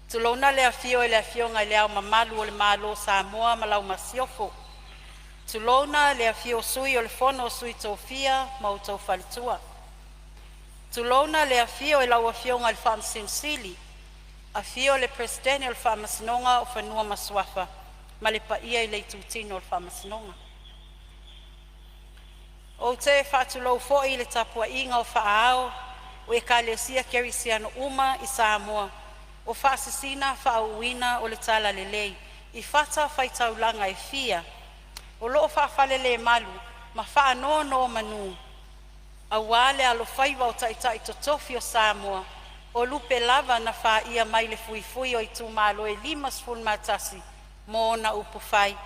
Tu lona le a fio e le a fionga i le au mamalu o le malo Samoa ma lau masiofo. Tu lona le a fio sui o le fono o sui Tofia ma o tau falitua. Tu lona le a fio e lau a fionga i le whamsinsili, a fio le presidente o le whamasinonga o whanua maswafa, ma le paia i le tutino o le whamasinonga. O te whātulau fo'i le tapua inga o whaao, o e ka lesia kerisiano uma i Samoa, o whaasisina whaauina o le tala le lei, i whata whaitaulanga e fia, o loo whaafale le malu, ma whaano no manu, a wale alo whaiva o taitai to Tofi o Samoa, o lupe lava na wha ia mai le fui o i tū malo e 5 matasi, mō na upu whai,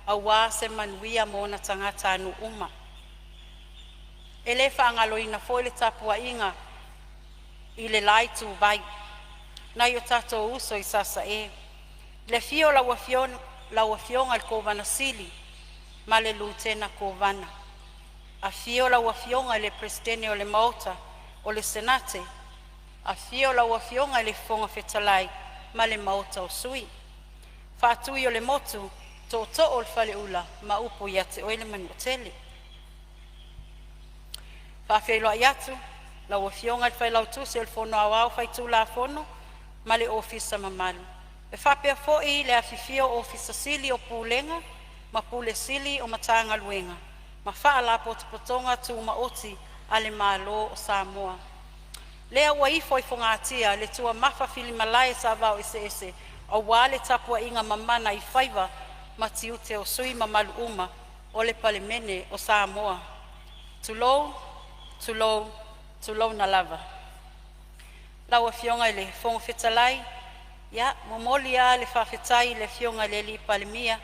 a wā se manuia mō na tangata anu uma. E le whaangalo ina fo le tapua inga i le lai tū vai. Nai o tato uso i sasa e. Le fio laua fionga al kovana sili, ma le lutena kovana. A fio laua fionga le presidente o le maota o le senate. A fio laua fionga le fonga fetalai, ma le maota o sui. Whaatui o le motu, to o le fale ula, ma upo ia te oile manu o tele. Whawhiailoa iatu, lau fionga le whailau tuse o le fono awau whaitu la fono, ma le ofisa mamalu. E whapea fo'i le awhifio ofisa sili o pūlenga, ma pūle sili o matanga luenga, ma whaala potopotonga tu maoti a le malo o Samoa. Lea waifo i whangatia le tua mafa fili malai sa vau ese, au wale tapua inga mamana i whaiva ma tiute o sui mamalu uma o le Palemene o Samoa. Tulou na lava. Laua fionga le fonga fetalai, ya momolia le whawhetai le fionga le li Palemia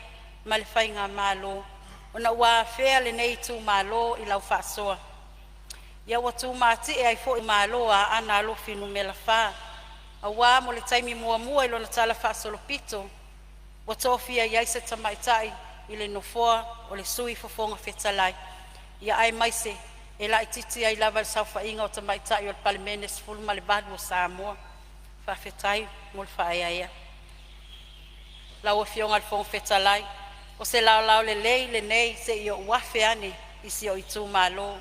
ma le whainga malo, o na ua whea le nei tū malo i lau whaasoa. Ia watu mati e ai fo i malo a ana alo finu me la wha. A wā mo le taimi mua ilo na tala whaasolo pito, wa Tofi a iaise tamaitai i le nofoa o le sui fofonga fetalai. Ia ai maise e la ititi ai lava le saufa inga o tamaitai o le Palemene sifulu ma le badu o Samoa. Whawhetai mo le whaeaea. Lau a fionga le fonga fetalai, o se lau le lei le nei se i o wafe ane i si o i tū malo.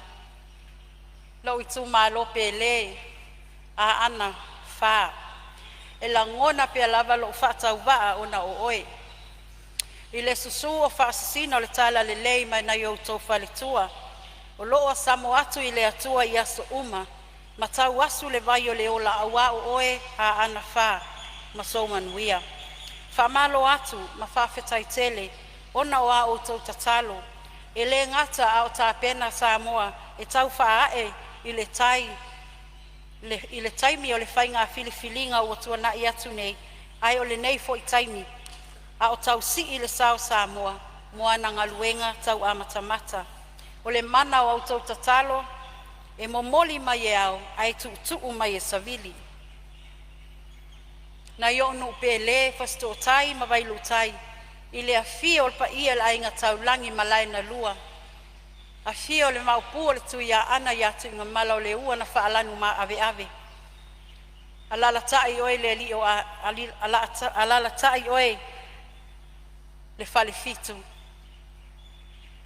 Lau i tū malo pe le a ana wha. E la ngona pe lava lo whatau waa o na o oe. I le susu o whaasisina o le tala le lei mai na iau tau whaletua. O loo a samo atu i le atua i aso uma, ma tau asu le vai o le ola awa o oe a ana wha, ma soumanuia. Wha malo atu, ma whawhetai tele, ona o a o tau tatalo. E le ngata a o tā pena Samoa, e tau whaae i le taimi o le whainga filifilinga o tua na i atu nei, ai o le nei fo i taimi, a o tau si i le sao Samoa, moana ngaluenga tau amatamata. O le mana o au tau tatalo, e momoli mai e au, ai tu mai e savili. Na yo no pele fasto tai ma vai lutai. Ile afio pa ia la inga taulangi malai na lua. Afio le maupu le tu ya ana ya tu nga malo le ua na faalanu ma ave ave. Alala tai oe le li o alala tai oe le fale fitu.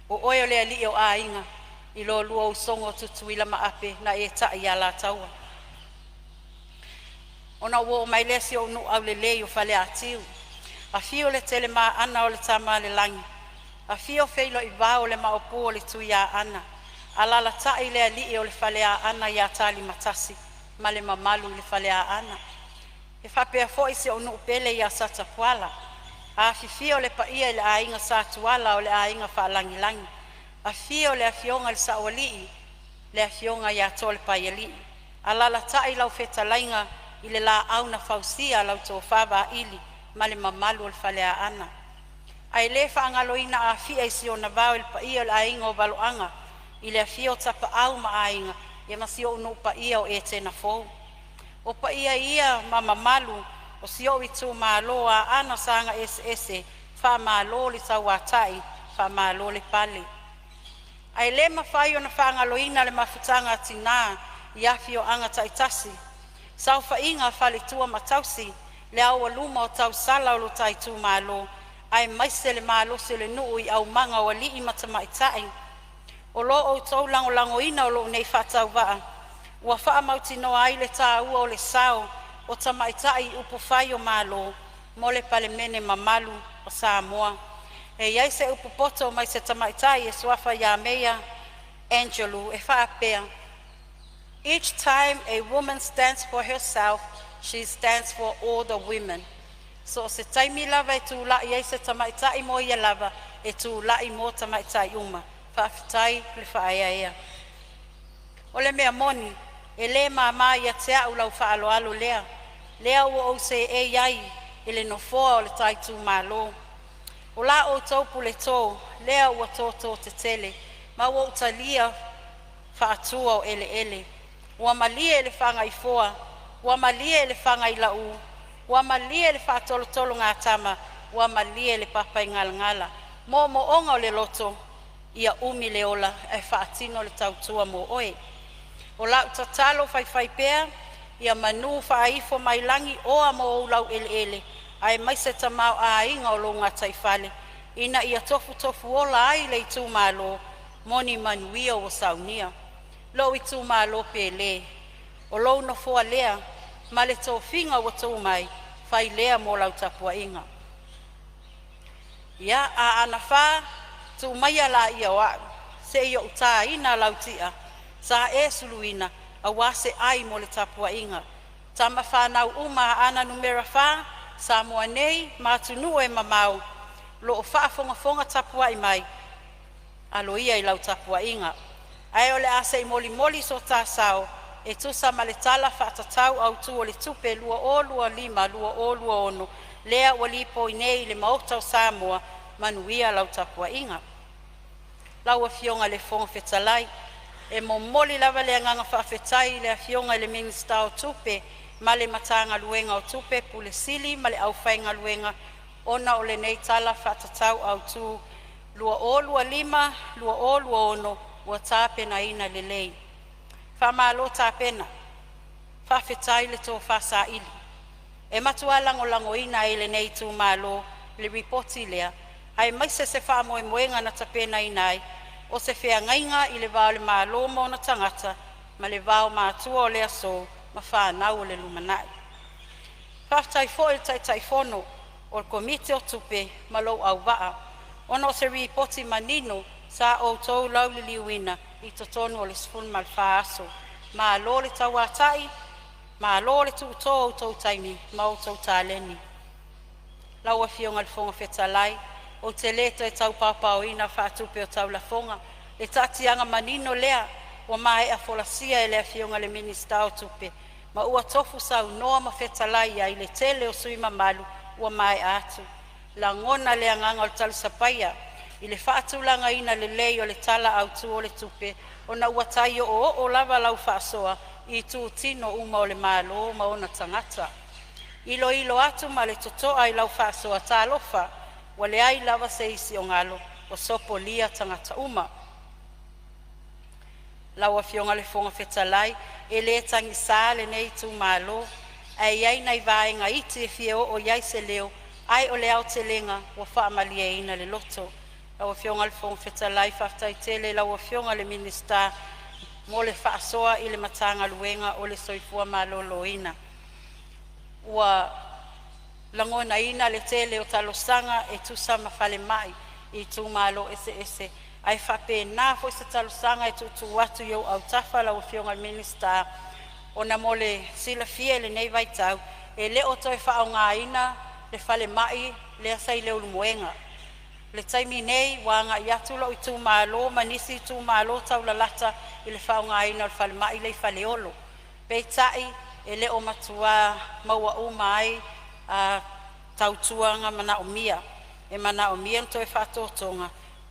O oe le li o a inga. Ilo lua usongo tutu ila maape na e tai ala taua. Ona wo mai lesi o nu au le lei o fale atiu. A fio le tele ma ana o le tama le langi. A fio feilo i vao le maopu o le tuia ana. Alala tai le ali o le fale a ana ya tali matasi. Ma le mamalu le fale a ana. E whapea fo isi o nu pele ya sata puala. A fio le pa ia le a inga sa tuala o le a inga fa langi langi. A fio le a fionga le sa o lii. Le a fionga ya tole pa ia lii. Alala tai lau feta lainga ile la au na fausia lau to fava ili male mamalu al falea ana ai le fa ngaloina a fi ai sio na vao il pa ia la ingo valoanga ile fio tapa au ma ainga ye masio no pa ia o ete na fo o pa ia mama malu o sio itu maloa ana sanga ss fa malo li sawatai fa malo le pale ai le mafaio na fa ngaloina le mafutanga tina ya fio anga taitasi Sau inga fale tua matausi, le au aluma o tau sala o lo tai tu malo, ai maise le malo se le nui au manga o li i matamaitai. O lo o tau lango ina o lo nei whatau waa. Ua wha mauti no ai le tā ua o le sao, o tamaitai upo whai o malo, mo le Palemene mamalu o Samoa. E iai se upo poto mai se tamaitai e swafa ya mea, Angelu, e wha apea. Each time a woman stands for herself, she stands for all the women. So se taimi lava e tu lai ei se tamaitai mo ia lava e tu lai mo tamaitai uma. Whaafitai le whaaia. O le mea moni, e le mama ia te au lau whaaloalo lea. Lea ua o se e iai, e le nofoa o le taitu malo. O la o taupu le tō, lea ua tō te tele, ma ua utalia whaatua o ele. Ua malia le whanga i foa, ua malia le whanga i lau, ua malia le whaatolotolo ngā tama, ua malia le papai ngala. Mo onga o le loto, ia umi le ola, e whaatino le tautua mo oe. O lau tatalo whai pēr, ia manu whaifo mai langi oa mo o lau ele, ai mai se tamau a inga o lo ngā taifale, ina ia tofu ola ai le itu malo, moni manuia o saunia. Lo i tu malo pele. O lo no foa lea, ma le tō whinga o tō mai, whai lea mo lau tapua inga. Ia, a ana wha, tu mai ala ia wau, se i o tā ina lau tia, sa e suluina, a wase ai mo le tapua inga. Tama whanau uma ana numera wha, sa mua nei, ma tunu e mamau, lo o wha fonga tapua i mai, alo ia i lau tapua inga. Ai ole ase i moli so tā sao, e tusa ma le tala whaatatau au tu o le tupe lua o lima, lua o ono, lea ua lipo i nei le maotau Samoa, manuia lau tapua inga. Lau a fionga le fonga fetalai, e moli lava le anganga whaafetai le a fionga le minista o tupe, ma le matanga luenga o tupe, pule sili, ma le au whainga luenga, ona o le nei tala whaatatau au tu lua o lima, lua o ono, ua tāpena ina le lei. Whamalo tāpena, whawhetai le tō whasa ili. E matua lango ina ele nei tū malo, le ripoti lea, ai maise se whamoenga na tāpena inai, o se whea ngainga i le vao le malo mo na tangata, ma le vao mātua o lea so, ma whanau o le lumanai. Whawhetai fo il tai fono, o le komite o tupe, ma lou au waa, ono se ripoti manino, sa o tau lau li liuina i totonu o le sifun mal whaaso. Ma lo le tau atai, ma lo le tu o tau taimi, ma o tau tāleni. Lau a fionga le fonga whetalai, o te leto e tau papao ina whaatupe o tau la fonga, e tatianga manino lea, o mai a folasia e lea fionga le minista o tupe, ma ua tofu sau noa ma whetalai ai le tele o sui mamalu, ua mai atu. La ngona lea nganga o talu sapaia, i le whaatulanga ina le lei o le tala au tu o le tupe, o na ua tai o lava lau whaasoa, i tu tino uma o le malo ma ona tangata. ilo atu ma le totoa I lau whaasoa tālofa, wa le ai lava se isi o ngalo, o sopo lia tangata uma. Laua fionga le fonga whetalai, e le tangi sāle nei tū mālo, ai ai nei vaenga iti e fio o iai se leo, ai o le au te lenga, wa whaamalia ina le loto. Laua fionga le fonga whetalai, whaftai tele, laua fionga le minista, mo le whaasoa I le matanga luenga o le soifua mālolo ina. Ua langona ina le tele o talosanga e tusa mawhale mai I tū mālo ese. Ai whape nā fo se talosanga e tutu watu iau au tafa lau fionga minista o na mo le sila fie le nei vaitau e le o toi whao ngā ina le whale mai le asai leo lumuenga. Le taimi nei wanga I atu lau I tū mālo manisi tū mālo tau la lata I le whao ngā ina le whale mai le whale olo. Pei tai e le o matua maua o mai a tautuanga mana o mia. E mana o mia toi whatotonga.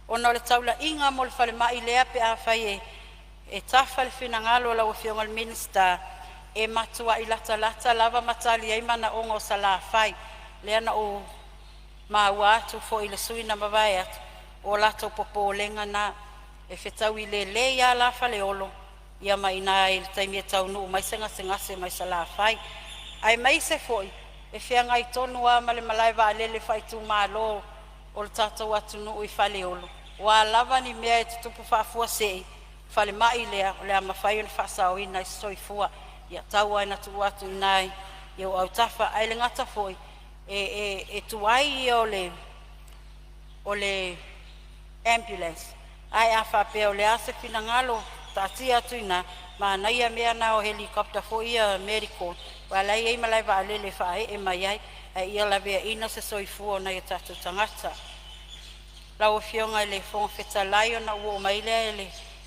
Ona le taula inga mo le whale mai lea pe a whai e tafa le whinangalo lau fionga le minista e matua I lata lava matali ai mana onga o sala whai. Lea na o maua atu fo I le suina mawai atu o lato popo lenga na e whetau I le ia la whale olo ia mai na I le taimi e tau nuu mai sengase mai sala whai. Ai mai se foi e whianga I tonu a male malai wa alele whai tu malo o le tātou atu nuu I whale olo. Wa lava ni mea e tutupu whaafua sei, whale mai lea, o lea mawhai o le whaasao ina I soifua, ia tau aina tu atu inai, ia o au tafa, ai le ngata foi, e tuai ia o le ambulance, ai a whapea o le ase whina ngalo, tāti atu ina, ma naia mea na o helikopta foi ia medical, wa lai ei malai wa alele whae e mai ai, ia la vea ina se soifua na ia tātou tangata. Lau fionga le fonga whetalai o na ua maile le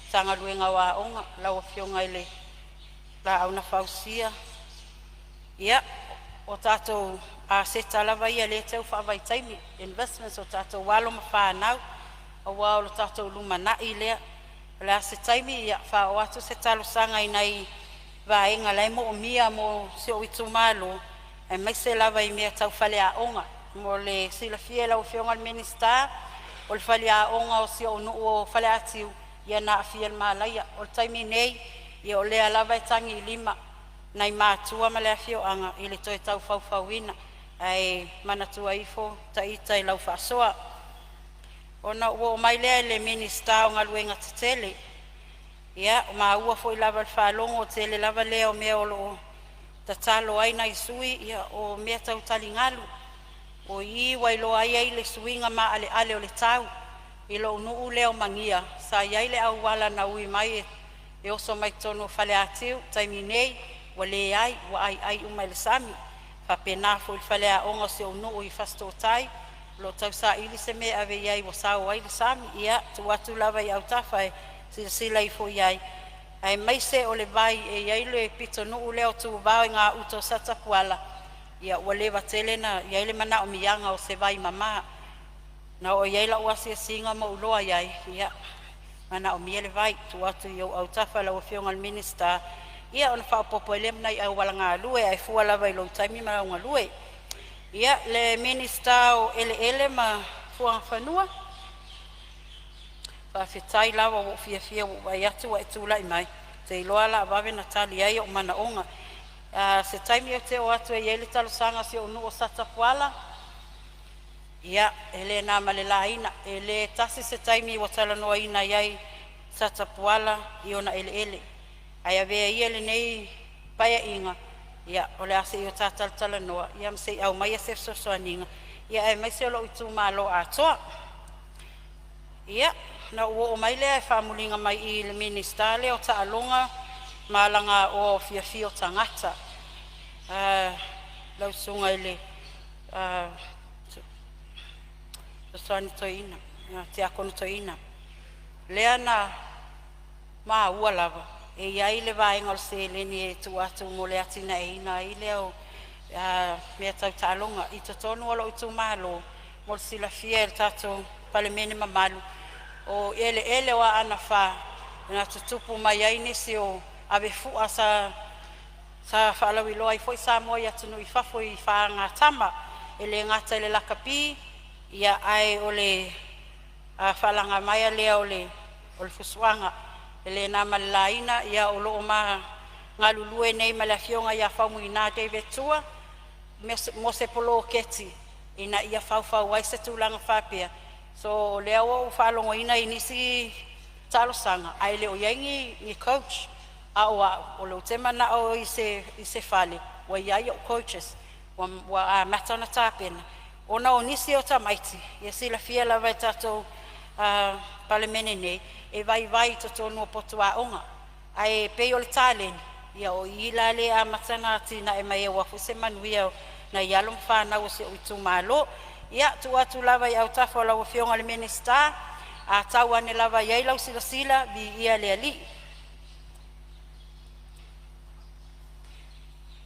tanga luenga wa onga. Lau fionga le la au na whausia. Ia, o tātou a seta lava ia le tau whaavai taimi. Investments o tātou walo ma whanau. O wao lo tātou luma nai lea. Le a se taimi ia whao atu se talo sanga I nei vaenga lai mo o mia mo se o itu malo. E mai se lava I mea tau whale a onga. Mo le sila fie lau fionga le minista. O le whale a onga o si o nuu o whale atiu ia na a fia malaia. O le taimi nei, ia o lea lava e tangi I lima. Nai mātua ma lea fio anga I le toi tau whauwhauina. Ai manatua ifo ta ita I lau whaasoa. O na ua o mai lea le minista o ngaluenga te tele. Ia, o maa ua fo I lava le whalongo o tele lava lea o mea o lo tatalo aina I sui. Ia, o mea tau tali ngalu. O I wailo ai ai le suinga ma ale o le tau I lo nuu leo mangia sa iai le au wala na ui mai e oso mai tono whale atiu taimi nei wa le ai wa ai umai le sami whapena fo I whale a onga se o nuu I fasto tai lo tau sa ili se me ave iai wa sao ai le sami ia tu watu lava I au tawhai sila I fo iai ai mai se o le vai e iai le pito nuu leo tu vau ngā uto sata puala ia wale watele na iai le mana o mianga o se vai mama na o iai la uasi e singa ma uloa iai ia mana o miele vai tu atu iau au tafa la o fionga al minista ia ona wha popo ele mnai au wala ngā lue ai fua lava I long taimi ma ngā lue ia le minista o ele ma fua whanua pa whitai lawa o fia o vai atu wa e tūla I mai te iloa la awawe na tali ai o mana onga se taimi o te o atu e ele talo sanga si o nu o sata puala ia ele na male la ina ele tasi se taimi o tala noa ina iai sata puala I ona ele ai avea I ele nei paya inga ia ole ase I o tala noa ia mse au mai se so aninga ia ai mai se lo itu malo atoa ia na o mai le ai famulinga mai I le minista le o ta alonga malanga o fia tangata lau sunga ele soani toina te akono toina lea na maa ua lava e iai le vaenga o se leni e tu atu mo le atina e ina I leo mea tau talonga I to tonu alo I tu malo mo sila fia el tato Palemene mamalu o ele wa ana fa na tutupu mai ai nisi o ave fu asa Sa whaalawi loa I foi Samoa ia tunu I whafo I whaanga tama. E le ngata le lakapi, ia ai o le whalanga mai lea o le fusuanga. E le nā malalaina, ia o loo maa ngā lulue nei malafionga ia whaumu I nā David Tua, mo se polo keti, ina ia whauwhau ai se tūlanga whapea. So lea o whalongo ina I nisi talo sanga, ai leo iangi ni coach, o leo te mana o I se whale, wa iai o coaches, wa matana tāpena. Ona o nisi o tamaiti, ia sila fia la vai tatou Palemene nei, e vai to tonu o potua onga. Ai pei o le tāleni, ia o ila le a matana tina e mai e wafu se manuia na ialom whanau se o itu malo. Ia tu atu lava I au tafo lau fionga le minister, a tau ane lava iai lau sila bi ia le ali.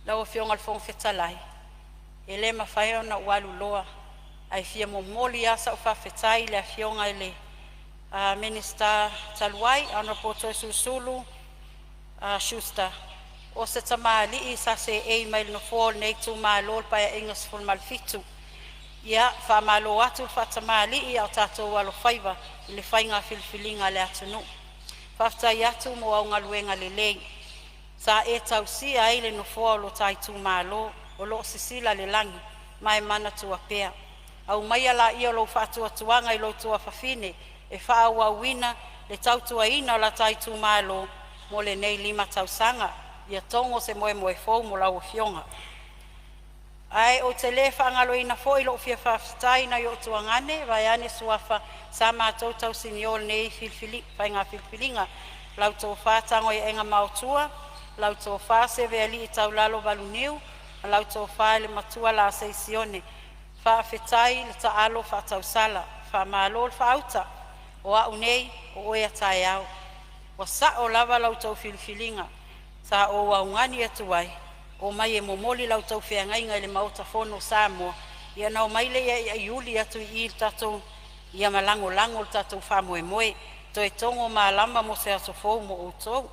Lau fionga le fong fetalai. E le mawhai ona ualu loa. Ai fia mo moli asa o whawhetai le fionga le minister taluai, ana poto susulu Schuster. O se tamali I sa se e mail no fall nei tu malol pa ia ingas full malfitu. Ia fa malo atu fa tamali I au tato walo faiva I le whainga filfilinga le atunu. Whaftai atu mo au ngaluenga le lei. Sa e tau si ai le no fall o tai tu malo o lo sisila le langi mai mana tua pea. Au mai ala I o lo fatua tuanga I lo tua fafine e whaua wina le tau tua ina o la tai tu malo mo le nei 5 tausanga. Ia tongo se moe fau mo lau fionga. Ai o te le whaangalo ina fo I lo fia whaftai na I o tuangane, vai ane suafa sa mātou tau siniol nei whainga filfilinga. Lau tō whātango I enga mautua, lau tō whāse veali I tau lalo valuniu, lau tō whaele matua la seisione. Whaafetai le taalo whaatau sala, whaamalo le whaauta, o au nei o oea tai au. Wa sa o lava lau tō filfilinga. Sa o waungani atu ai, o mai e momoli lau tau whiangainga le mauta fono Samoa, ia nau mai le ia iuli atu I tatou, ia malango le tatou whamoe moe, to e tongo maalama mo se aso fau mo o tau.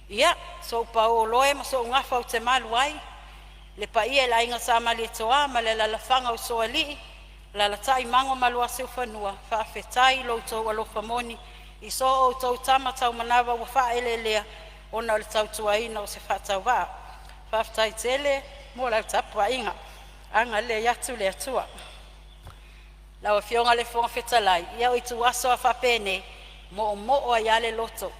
Ia, so pa o loe ma so ngafa o te malu ai, le pa ia la inga sa mali e toa, ma le lalafanga o soa lii, lalatai mango malua se ufanua, whaafetai lo tau alofa moni, I so o tau tama tau manawa wa whaele lea, ona le tau tuaina o se whatau wā. Whaftai tele, mo lau tapua inga. Anga le yatu le atua. Lau fionga le fonga fetalai. Ia o itu aso a whapene, mo o a iale loto.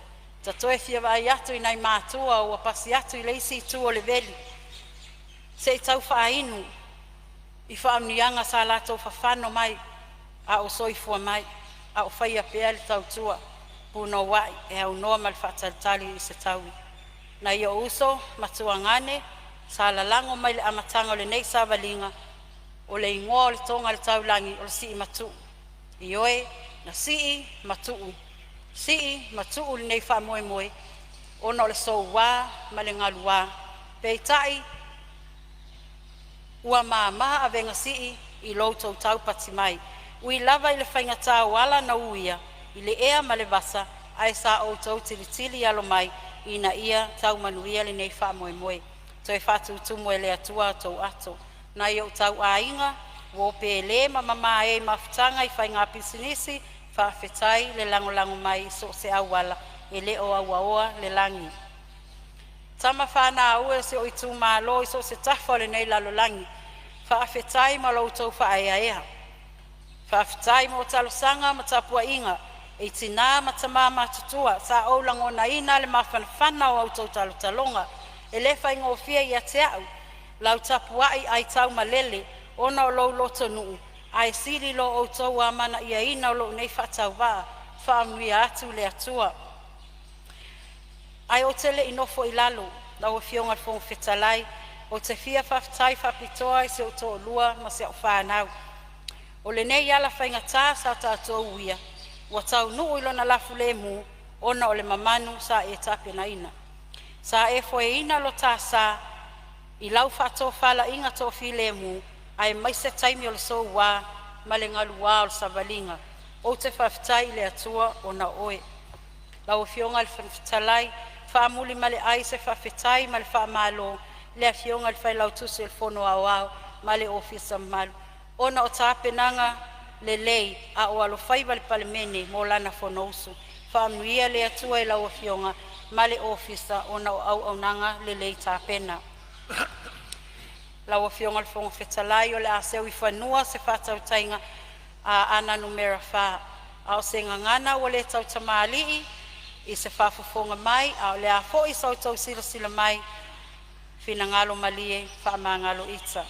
Ta toe fia wa yatu I nai mātua o a pasi atu I leisi tu o le veli. Se I tau whainu, I whaamnianga sa la tau whawhano mai, a o soifua mai, a o whaia pea le tau tua. Puno wai e au noa mal whaatalitali I se taui. Na I o uso, matuangane, sa lalango mai le amatanga o le nei sa walinga, o le ingoa o le tonga le taulangi o le sii matu. I oe, na sii matuu. Sii matuu le nei wha moe moe, ona o le sou wā, ma le ngalu wā. Peitai, ua maa a venga sii I loutou tau pati mai. Ui lava I le whainga tau ala na uia, I le ea ma le vasa, ai sa o tau tilitili alo mai, ina ia tau manuia le nei wha moe moe. To e whatu tumu e le atua tau ato. Na i o tau a inga, wo pe le ma mama e mafutanga I whainga pisinisi, whaafetai le lango mai so se awala, e le o awaoa le langi. Tama whana aue se o I tu malo I so se tafo le nei lalo langi, whaafetai ma lau tau whaea ea. Whaafetai mo talosanga ma tapua inga, e tina ma tama matutua, sa o lango na ina le mawhanawhana o au tau talotalonga, e le whainga o fia I a te au, lau tapua ai tau malele, ona o lau loto nuu, ai siri lo o tau amana I a ina o lo nei whatau wā, whaamui atu le atua. Ai o tele inofo I lalo, lau o fionga fonga fetalai, o te fia whaftai whapitoa I se o tō lua ma se o whanau. O le nei ala whainga tā sa tātou uia, wa tau nuu ilo na lafu le mu, ona o le mamanu sa e tape na ina. Sa e foe ina lo tā sa, I lau whato whala inga Tofi le mu, ai mai se taimi o le sou wā, ma le ngalu wā o le savalinga, o te whaftai le atua o na oe. Lau fionga le whaftalai, whaamuli ma le ai se whawhetai ma le whaamalo le afionga le whailau tusi le whono au ma le ofisa malu. Ona o tāpenanga le lei a o alo whaiva le Palemene mo lana whanousu. Whaamuia le atua i lau afionga ma le ofisa ona o au nanga le lei tāpena. Lau afionga le whonga whetalai o le aseu I whanua se whatau tainga a ana numera wha. A o se ngangana o le tau tamaalii I se whafufonga mai a o le a fo I sau tau sila mai fina ngalo malie wha ngalo ita.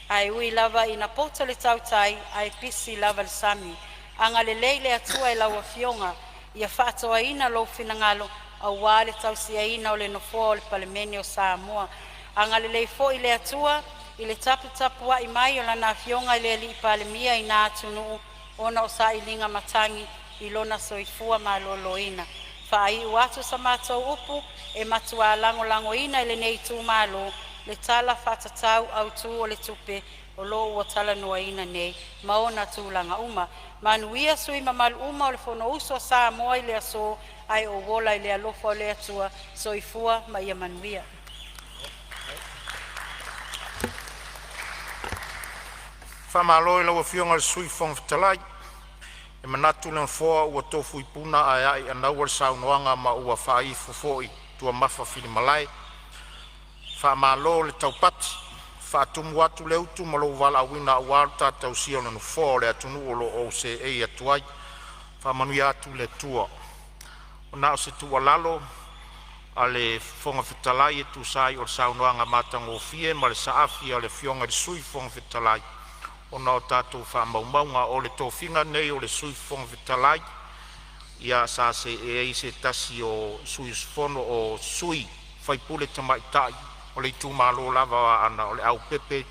Ai ui lava ina pota le tau tai ai pisi lava le sami. Anga le leile atua I lau afionga ia whaatoa ina lo fina ngalo a wale tau sia ina o le nofo o le Palemene o Samoa. Anga le lei fo I le atua I le tapu wa I mai o lana afionga I le ali I Palemia I nā tunu ona o sa ilinga matangi I lona soifua ma loloina. Whaai uatu sa mātou upu e matua lango ina I le nei tū malo le tala whatatau au tū o le tupe o lo ua tala noa ina nei maona tūlanga uma. Manuia sui mamalu uma o le whono uso sa moa I le aso ai o wola I le alofa o le atua soifua ma ia manuia. Whamalo I lau afionga le sui whangwhitalai. E manatu le mfoa ua tofu I puna ai anau al saunoanga ma ua whai fofoi tua mawha whini malai. Whamalo le taupati. Whaatumu atu le utu malo wala awina awal tātau sia le nufo le atunu o lo o se ei atuai. Whamanui atu le tua. O nao se tua lalo a le whangwhitalai e tu sai o le saunoanga matango fie ma le saafi a le fionga le sui whangwhitalai. O nao tātou whamaumaunga o le tōwhinga nei o le sui whangwhitalai. Ia sa se e se tasi o sui fono o sui whaipule tamaitai. O le tūmalo lava ana o le au pepe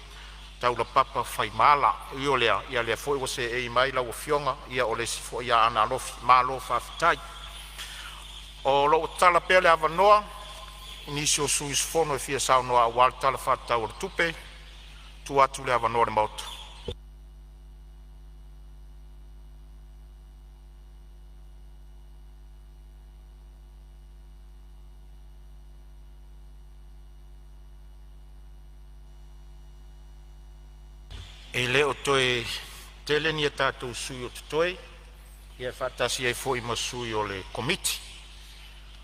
taula papa whaimala. Io lea, ia lea foi o se e mai lau fionga. Ia o le sifo ia ana alofi malo whawhitai. O lo tala pele avanoa. Inisi o sui fono e fia saunoa a wal tala whatau o le tupe. Tu atu le avanoa le mauta. E leo toe tele ni tātou sui o te ia whatasi ei fo I masui o le komiti.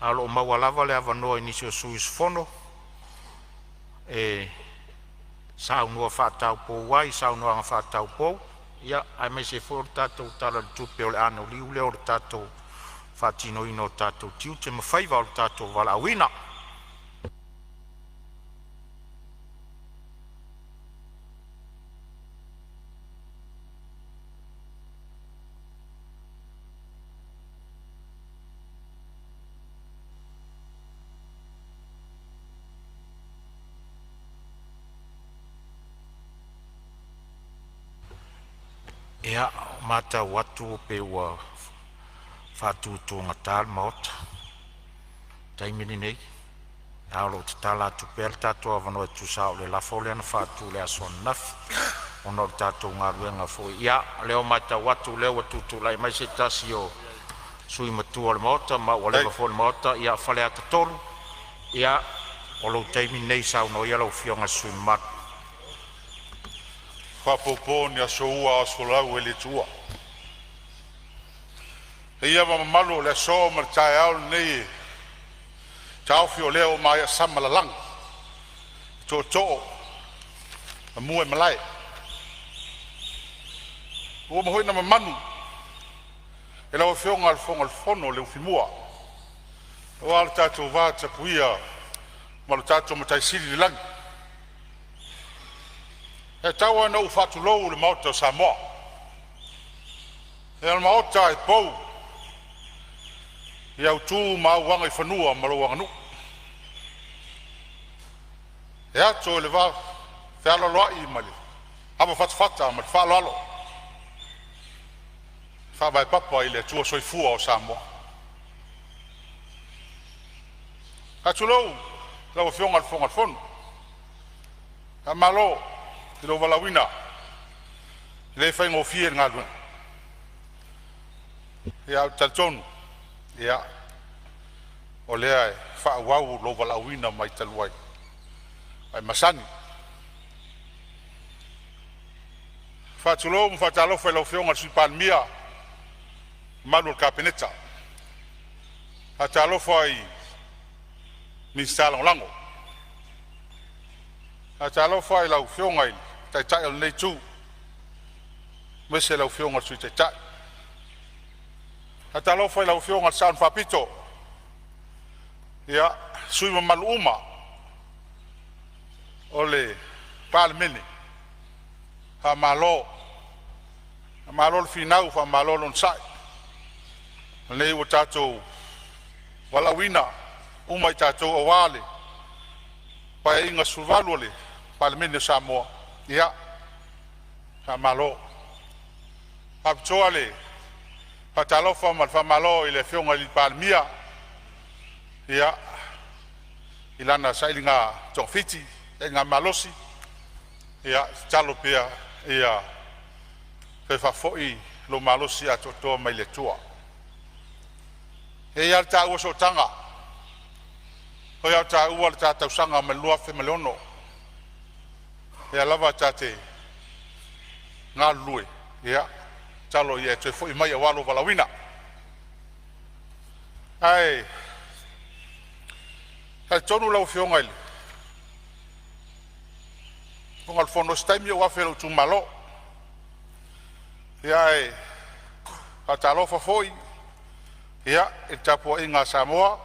Alo maua lava le avanoa inisi o sui sfono. E saunua whatau pou wai, saunua anga whatau pou. Ia, ai mai se fo o tātou tala le tupe o le ana o liu leo le tātou whatino ino o tātou tiu te mawhaiva o le tātou wala awina. Ia, mata watu pe ua whātūtō ngatāl maota. Taimini nei. Aolo te tala atu pēr tātou avanoa tu sao le lafo le ana whātū le aso nafi. Ono tātou ngā ruenga fōi. Ia, leo mata watu leo watutu lai mai se tasi o sui matua le maota, ma ua lewa fōi le maota. Ia, whale ata tolu. Ia, o lo taimini nei sao no ia lau fionga sui matu. Whapoponi a soua a solau e le tua. E ia mamalo le so ma tae au nei tau fio leo mai a samalalang. To a mua malai. Ua mahoi na mamanu. E lau fionga al fono le ufimua. O al tātou vāta puia ma lo tātou matai siri langi. E tau ana u whatulou le maota o Samoa. E al maota e pou. I au tū mauanga I whanua maroanga nu. E ato le wā whealaloa I mali. Hapa whatawhata ma le whaalalo. Whabai papa I le tua soifua o Samoa. Katulou, lau fionga al fonga al fono. Ka malo. I lo walawina, le whai ngofie ngā luna. Ia au tatonu, ia, o lea e whaauau lo walauina mai taluai. Ai masani. Whaatulo mu whaatalofa e lau whionga sui Palemene manu o kapeneta. Whaatalofa i Minsta Lango. Whaatalofa i lau whionga i tai o nei tū. Mese lau whionga sui tai. Whaatalofa i lau whionga San Whapito. Ia sui mamalu uma. Ole Palemene. Ha malo le finau fa malo lon sai le o tatou walawina uma i tatou awale pa inga suvalu le Palemene Samoa ia ha malo ha ptoale pa talofa mal fa malo ile fionga li Palemene ia ilana sailinga tofiti nga malosi ia talo pea ia fe fa foi lo malosi a toto mai le tua e ia ta so tanga o ia ta ua ta ta sanga me lua fe melono ia lava tate nga lue ia talo ia te foi mai walo valawina ai tonu lau fionga ile Pongal fono stai o wafelo tu malo. Ia e atalofa foi. Ia e tapo inga Samoa.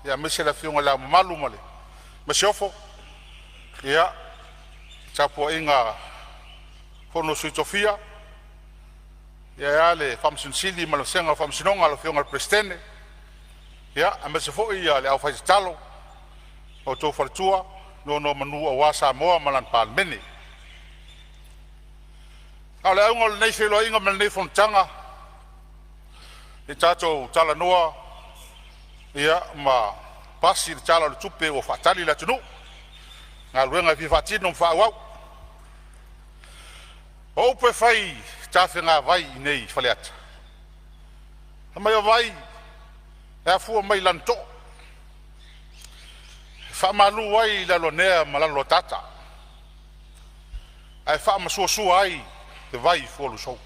Ia mese la fionga la malu male. Mesiofo. Ia tapo inga fono sui Tofia. Ia ale famsun sili malo senga famsunonga la fionga prestene. Ia a mese foi ia le au fai talo. O to fartua. No manu wa Samoa malan Palemene. Ale au nei felo inga mal nei Fonotaga. E tato tala noa ia ma pasi tala le tupe o fatali la tunu. Nga luenga fi fatino fa wau. O pe fai tafe nga vai nei faleata. Mai vai e fu mai lanto. Fa malu wai la lonea malalo tata. Ai fa masu ai te vai folu so.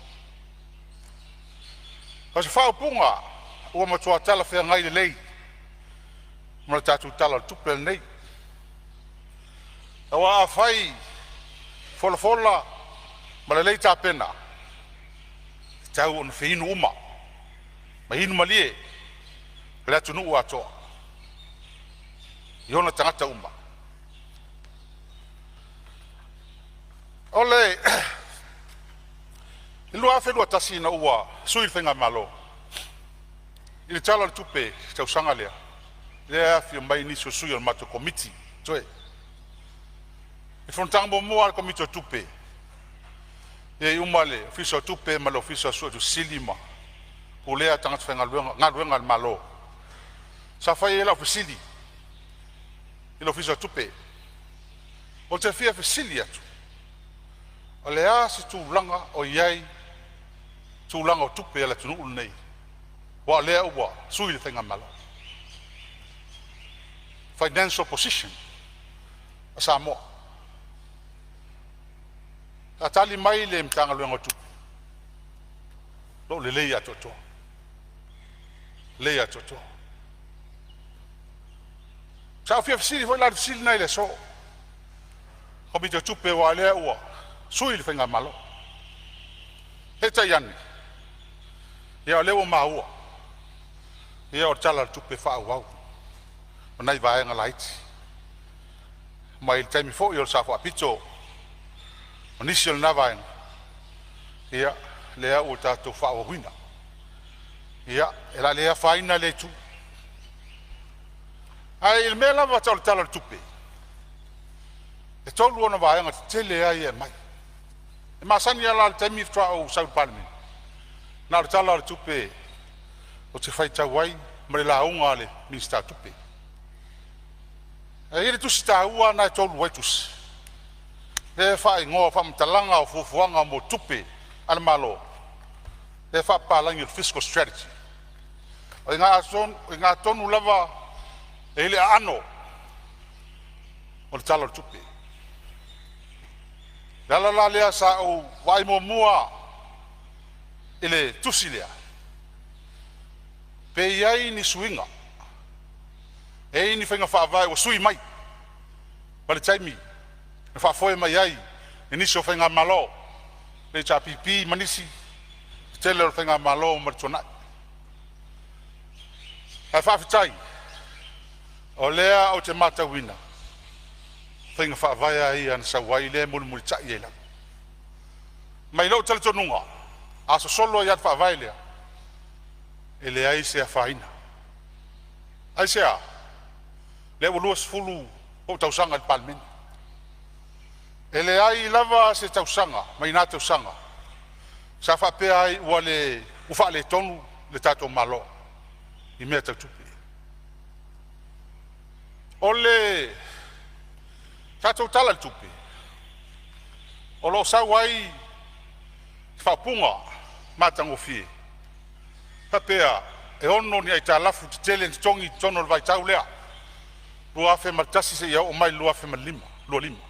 Kasi fa punga o ma tua tala fe ngai lei. Mo tatu tala tupel nei. Awa fai fola ma lei ta pena. Tau on feinu uma. Ma hinu malie. La tunu ato. Iona tangata uma. Ole, ilu afe lua tasi na ua sui whenga malo. Ili tala le tupe, tau sanga lea. Lea afi mai niso sui al mato komiti. Toe. I Fonotaga momoa al komiti o tupe. E umale, ofisa o tupe ma le ofisa o sui tu silima. Po lea tangata whenga luenga al malo. Sa fai e la ofisili. Il officio tupe. O te fia fasili atu. O le a si tūlanga o iai tūlanga o tupe ala tunu nei. Wa lea ua sui le whenga malo. Financial position. A Samoa. A tali mai le mtanga luenga o tupe. Lo le leia toto. Leia toto. Sa fia fasili foi la fasili nai le so. Komi te tupe wa lea ua. Sui le whenga malo. He taiani. Ia leo maua. Ia o tala tupe whau wau. O nai vaenga laiti. Mai il taimi fo i o sa whapito. O nisi o na vaenga. Ia lea ua tatou whau wina. Ia e lea whaina le tu. Ai il mea lava tau le tala le tupe. E tolu ona vaenga te tele ai e mai. E masani ala le taimi ftua o sau Palemene. Na le tala le tupe o te whai tau ai ma le launga le minsta tupe. E ire tusi ta ua na e tolu wai tusi. E whai ngoa whamtalanga o fufuanga mo tupe ala malo. E wha palangi o fiscal strategy. O ngā tonu lava e le ano o le talo tupe la lea sa o vai mo mua ele tusilea pe iai ni suinga e ni fenga fa vai o sui mai pa le taimi fa foi mai ai ni so fenga malo le cha pipi manisi tele o fenga malo ma tona fa fitai o lea o te mata wina fenga fa vai ai an sa wai le mul mul cha yela mai lo tele tonunga aso solo ya fa vai le ele ai se faina ai se a le luas fulu o tausanga al Palemene ele ai lava se tausanga mai na tausanga sa fa pe ai wale u fa le tonu le tato malo I mea tautupi ole tato tala tupi o lo sa wai fa punga matango fie papea e ono ni ai talafu te tele tongi tono vai tau lea lua fe matasi se ia o mai lua fe malima lua lima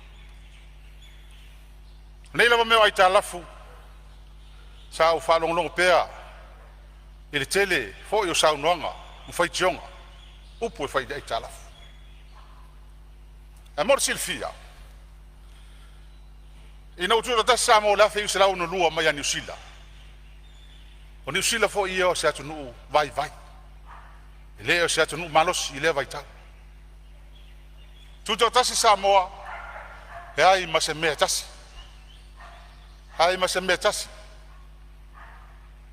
nei lava mea ai talafu sa o fa longo pea ele tele fo yo sa noanga mo fai tionga upo fai ai talafu a mor silfia ina utu ta sa mo la fe usela no lua mai a New Zealand o New Zealand fo io se atu no vai ele o se atu no malos ile vai ta tu ta si Samoa e ai ma se me tasi ai ma se me tasi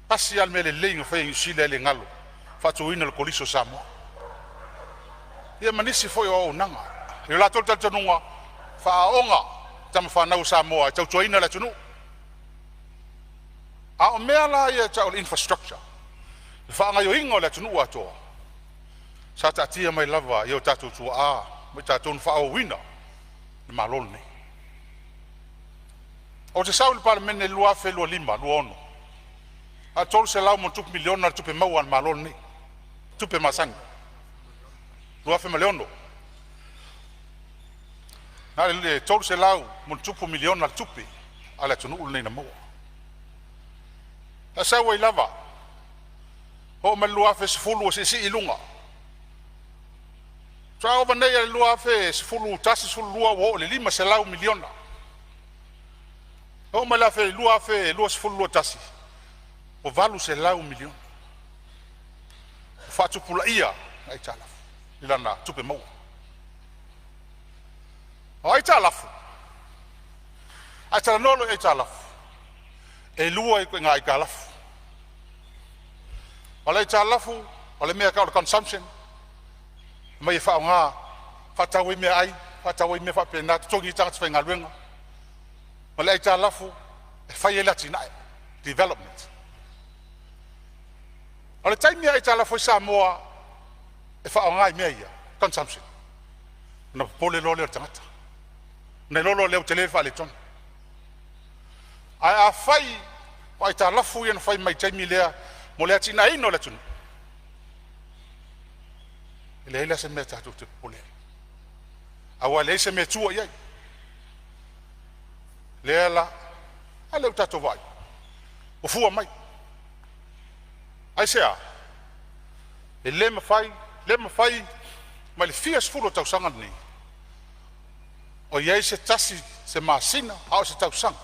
pasi al mele lengo fe New Zealand le ngalo fa tu ina le koliso Samoa ia manisi fo o nanga yo la tolta tonunga fa onga tam fa na Samoa tau toina la tunu a o mea la ia tau infrastructure fa nga yo ingo la tunu ato sa ta tia mai lava yo tatu tu a mai tatu fa o wina ma lolne o te saul Palemene lua fe lua lima lua ono a tol se lau mo tuk miliona na tupe mauan ma lolne tupe masang lua fe maleono na le tol se lau mo tupu miliona na tupe ala tunu ulne na mo asa wai lava o ma lua fe sfulu se si ilunga tra o vanei lua fe sfulu tasi sulu lua wo le lima se lau miliona o ma la fe lua sfulu lua tasi o valu se lau miliona fa tu pula ia ai tala ilana tupe mau ai tala ai tala nolo ai tala e lua i ngai kalafu ole talafu ole mea ka consumption mai fa nga fa tawi me ai fa tawi me fa pena tongi tanga fa ngalwenga ole talafu fa yela tina development ole tai me ai talafu Samoa e fa nga me ia consumption na pole lole tangata na lolo le telefa le ton a fai ai ta lafu ia fai mai taimi lea mo lea tina ino le tunu ele ila se meta tu te pole awa le se metua ia lea la ale uta to vai o fua mai ai sea ele me fai mai le fias fulo tau sanga ni o ia se tasi se masina au se tau sanga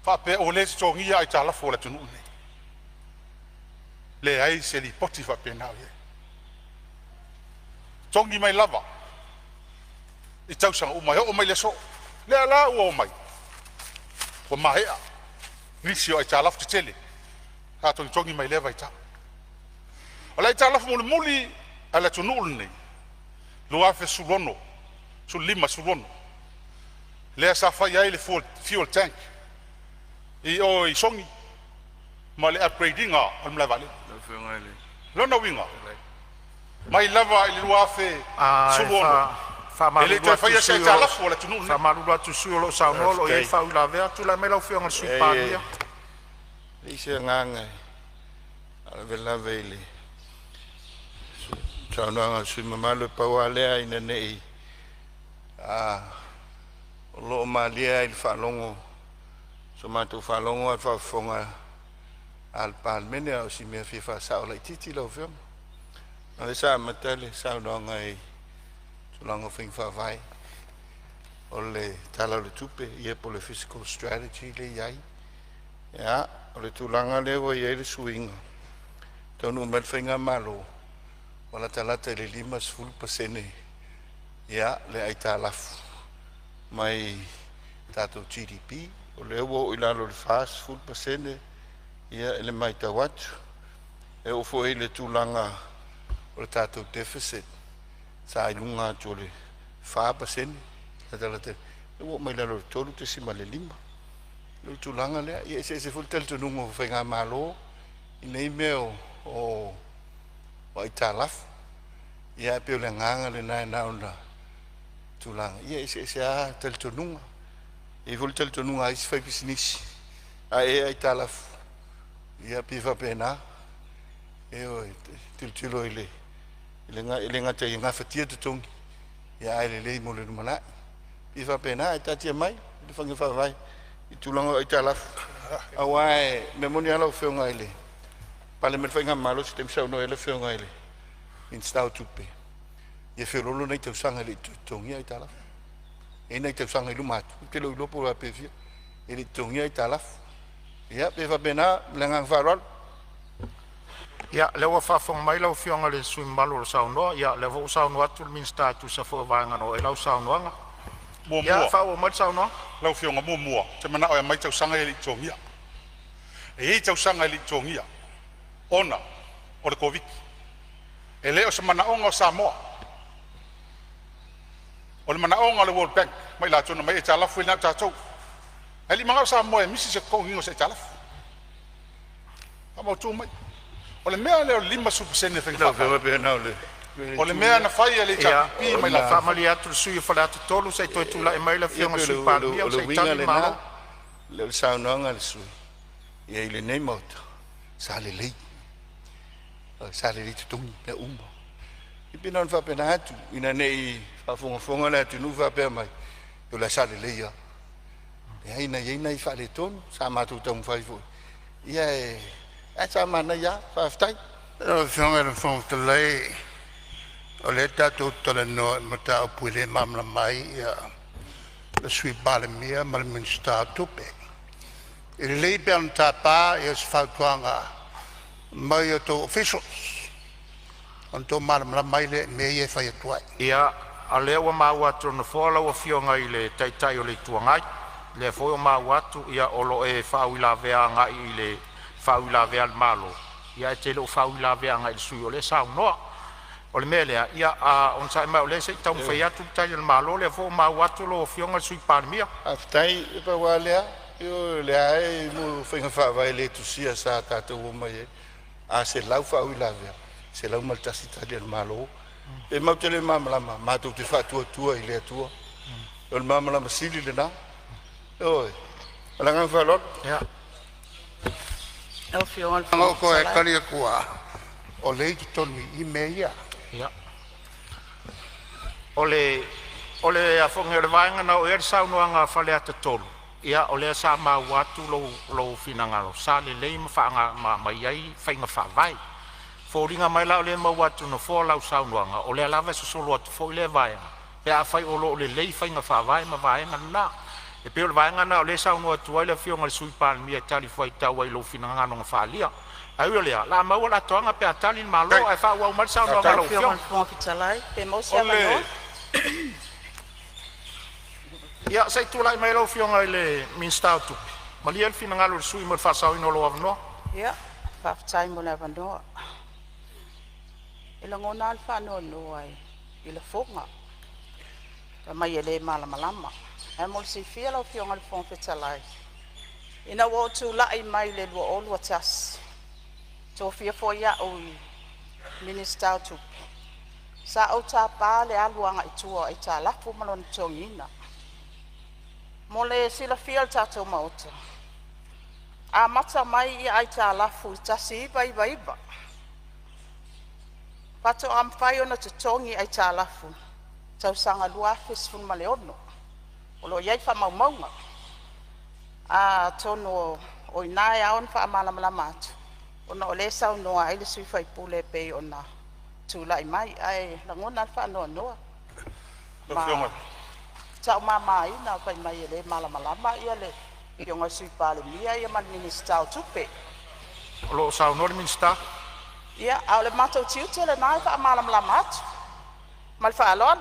fa pe o le tongia ai tala fola tunu ne le ai se li poti fa pe na ye tongi mai lava I tau sanga o mai le so le ala o mai o mai a nisi ai tala fa tele ha tongi mai leva ita ala ai tala fa muli ala tunu ne lo afe sulono su lima sulono le sa fa ia le fuel tank I songi ma le upgrading a mla vale lona winga mai lava I lua fe sulono fa ma ele te fa ia se tala fola tunu fa ma lu tu su lo sa no lo e fa la vea tu la mela fe ngal su pa dia ise nganga ala vela vele Taunanga sui mamalo paualea ina nei. O loo malia il whalongo. So mātou whalongo al whafonga al Palemene au si mea whiwha saola I titi lau whiama. Nā le sa matale saunanga I tulanga whingwha vai. O le tala le tupe ia po le physical strategy le iai. Ia, o le tulanga le wa iai le suinga. Taunu mel whinga malo. Wala talata le 5% ia le aita lafu. Mai tatou GDP. O le ua o ilalo le fast food pasene ia ele mai tawatu e o fo ele tulanga o le tatou deficit sa ilunga atu le 5% tatalate e ua mai lalo le tolu te sima le 5 le tulanga lea ia se ful tel tunungo whainga malo I nei meo o aita lafu ia peo le nganga le nai nauna tulanga ia se a tel tununga E voltel to nunga is fai business. A ai talaf. Ia piva pena. E o tilo ile. Ile nga te nga fatia te tongi. Ia ile le mo le mana. Piva pena ai tatia mai, le fangi fa vai. I tulanga ai talaf. Awai me moni ala fe nga ile. Palemene fai nga malo sistem sa no ele fe nga ile. In stau tupe. Ia fe lolo nei te sanga ile tongi ai talaf. E nei te sanga ilu matu. Te lo ilopo la pevia. E li tongi ai talaf. Ia, peva bena, lengang farol. Ia, lewa whawhong mai lau whionga le sui malo le saunoa. Ia, lewa o saunoa tu le minsta atu sa fo vanga no e lau saunoanga. Mua. Ia, whawa mai saunoa. Lau whionga mua. Te mana o mai tau sanga e li tongia. E tau sanga e li tongia. Ona, o le Covid. E leo sa mana onga o Samoa. O le manaonga le World Bank, mai la tona mai e talafu ina tātou. E li mangau sa moe, misi se kōngingo se talafu. Kama o tū mai. O le mea leo 5% whengwhaka. O le mea na whai e le tapipi mai la. Whamali atu le sui whale atu tolu, sei toi tula e mai la whionga sui pāmia, o sei tali malo. Le saunoanga le sui. Ia I le nei mauta. Sa le lei. Sa le lei tutungi, le umba. I pina on whapena atu, ina nei whafonga le atu nuwa pia mai. Yo la sa le leia. Ia ina I whale tonu, sa mātou tamu whai fwoi. Ia e, sa mana ia, whaftai. O whionga le whonga lei, o le tātou tala noa mata o puile mamla mai, ia le sui Palemene ma le minsta tupe. I le lei pia ta pā, ia se whautuanga mai o tō officials. On tō malamala mai le me e whai atuai. Ia, a lea ua mau atu na whoala ua whionga I le taitai o le tuangai. Le whoi o mau atu, ia olo e whau I la vea ngai I le whau I la vea le malo. Ia e te leo whau I la vea ngai le sui o le sau noa. O le mea lea, ia on sa mai o le se tau whai atu tai le malo, le whoi o mau atu lo whionga le sui Palemene. Aftai, e pa wā lea, yo lea e mu whainga whawai le tusia sa tātou o mai e. A se lau whau I la vea. Se lau maltasi tali al malo. E mau te le mamalama, mātou te whātua I le atua. O le mamalama sili le nā. Oi, alangang whalot. Ia. Au whionga le Anga o ko e kari kua, o lei ki tonu I me ia. Ia. Ole a whonga le vaenga na o ere saunoanga whale ata tolu. Ia, ole sa mau atu lo finangalo. Sa le leima whaanga ma iai whainga whawai. Fōringa mai lau le mau atu na fō lau saunoanga. O le alawa se solo atu fō I le vaenga. Pe a whai o lo le lei whainga whawai ma vaenga na. E peo le vaenga na o le saunoa atu ai le whionga le sui Palemene tali whai tau ai lo finangano nga whalia. Ai o lea, la mau la toanga pe a tali malo ai wha wau mai saunoanga lo whionga. Fonotaga, pe mausi ama noa. Ia, sei tūlai mai lau whionga I le minsta tupi. Malia le finangalo le sui mo le whasau ino lo avanoa. Ia, whaftai mo le avanoa. I la ngona al whanau noa I la whonga. Ka mai e le malamalama. E mo le si fia lau whionga le Fonotaga. Ina wo tu lai mai le lua o lua tas. Tofi fo ia o minista tu. Sa o ta pa le aluanga I tua I ta lafu malon tongina. Mo le sila fia ta to mauta. A mata mai I ai ta lafu ta si iba. Pato am whai ona te tongi ai tā lafu. Tau sanga lua fesfun ma le ono. O lo iai wha maumaunga. A tono o inai aon wha amalamalama atu. Ona o le sau noa ai le sui whai pule pei ona tūlai mai. Ai langona wha noa noa. Ma tau mama ina whai mai le malamalama ia le Pionga sui Palemene ia man minister o tupe. O lo sau no le minister? Ia, au le matou tiu te le nai wha amalamalama atu. Ma le wha alon.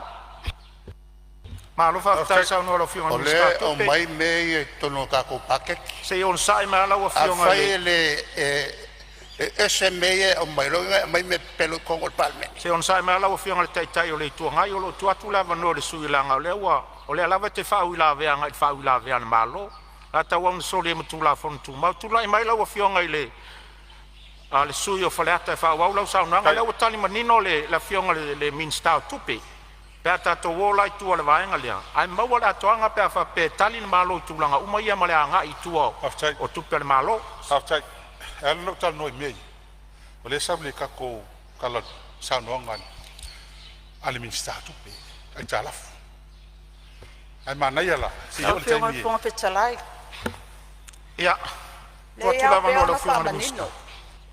Ma lo fa tai sau no lo fionga minister tupe. O mai me tono kako paket. Se on sai ma la o fionga le. Le SMA o mai longa mai me pelo con o Palemene. Se on sai ma la o fionga le tai o le tuangai o lo tuatu lava no le sui langa o le ua. O le lava te whau ila veanga i whau ila veanga malo. Ata wang so le mutula fon tu ma tu lai mai la o fionga ile a le sui o faleata fa wa la sa nga la o tali manino le la fionga le minsta tupe pe ata to wo lai tu le vaenga le ai ma wala to anga pe fa pe tali malo tu langa uma ia male anga i tu o tupe le malo aftai el no tal no mei o le sa le ka ko kala sa no nga ale minsta tupe ai talaf ai mana ia la si o te mi Fionga petalai. Ia. Le ia no lo pe fionga ona minsta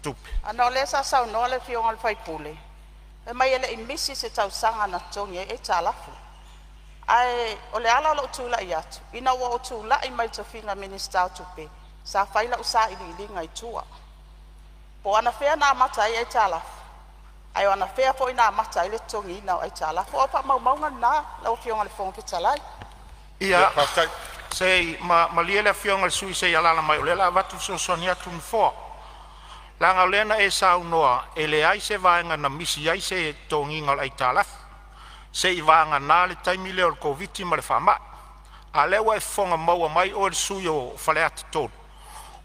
tupe Ano le sa sau no le fionga le whai pule. E mai ele imisi se tau sanga na tongi e tā lafu. Ai, o le ala o tūla i atu. Ina wa o tūla i mai tofinga minister o tupe. Sa whaila usa ili ilinga i tua. Po ana whea nā matai e tā lafu. Ai o ana whea po i nā matai le tongi ina e tā lafu. O pa maunga nā, lau fionga le fonga pitalai. Ia. Se ma liele fionga le sui se alala mai o le la vatu so sonia tun fo. Langa lena e sau noa, e le ai se vaenga na misi ai se tonginga ai tala. Se i vaenga nā le taimi leo le COVID ma le whama. A lewa e fonga maua mai o le sui o whaleata tōru.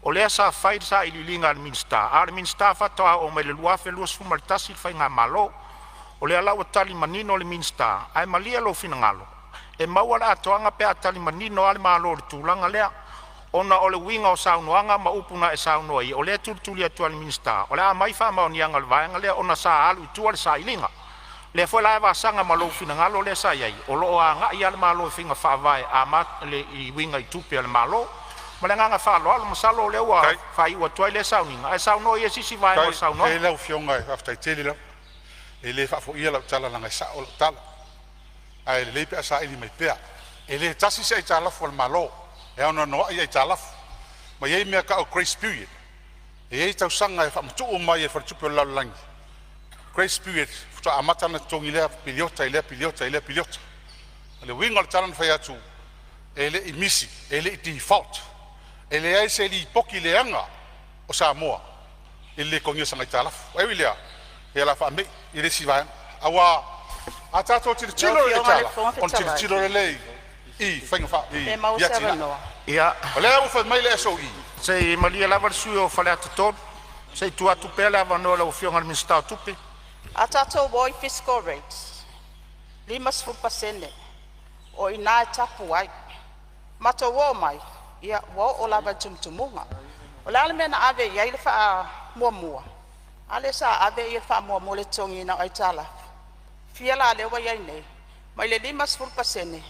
O lea sa whaid sa i lilinga al minsta. A le minsta whatoa o mai le luafe luas fuma le tasi whai ngā malo. O lea lau tali manino le minsta. Ai malia lo fina ngalo. E maua la atoanga pe a tali manino ale malo le tūlanga lea. Ona ole winga o saunoanga ma upuna e saunoa i. O lea tultuli atu ale minsta. O lea mai wha mao nianga le vaenga lea ona sa alu i tua le sa ilinga. Lea fwe lae wasanga ma lo fina ngalo lea sa iai. O lo a nga i ale malo e finga whaavae a mat le i winga i tupi ale malo. Ma le nganga whaalo alo masalo lea ua whai ua tuai le sauninga. E saunoa i e sisi vaenga o saunoa. E lau fionga e aftai teli lau. E le whafo ia lau tala langa sa o lau tala. Ai le leipe a sa ili mai pea. E le tasi se i talafu al malo. E ona noa i talafu. Ma iei mea ka o grace period. E iei tau sanga e whamatu o mai e whartupe o laulangi. Grace period, futa amatana tongi lea piliota, lea piliota, lea piliota. Le winga le taran whai atu. E le i misi, e le i default. E le ai se li poki leanga o Samoa. E le kongia sanga i talafu. Ewi lea, e la wha mei, i le sivaen. Awa, a tato tiri tilo le tala. On tiri tilo le lei. I whainga wha, E mau sewa noa. Ia. O lea ufa mai le so i. Se malia lava le sui o whaleata tōru. Se tua tupe lava no lau fionga le minsta tupe. A tatou woi fiscal rates. 5% o i nā tapu ai. Mato wo mai. Ia wo o lava tumtumunga. O le ale mena ave iai le wha mua. Ale sa ave i le wha mua le tongi na ai tala. Fia la lewa iai nei. Mai le 5%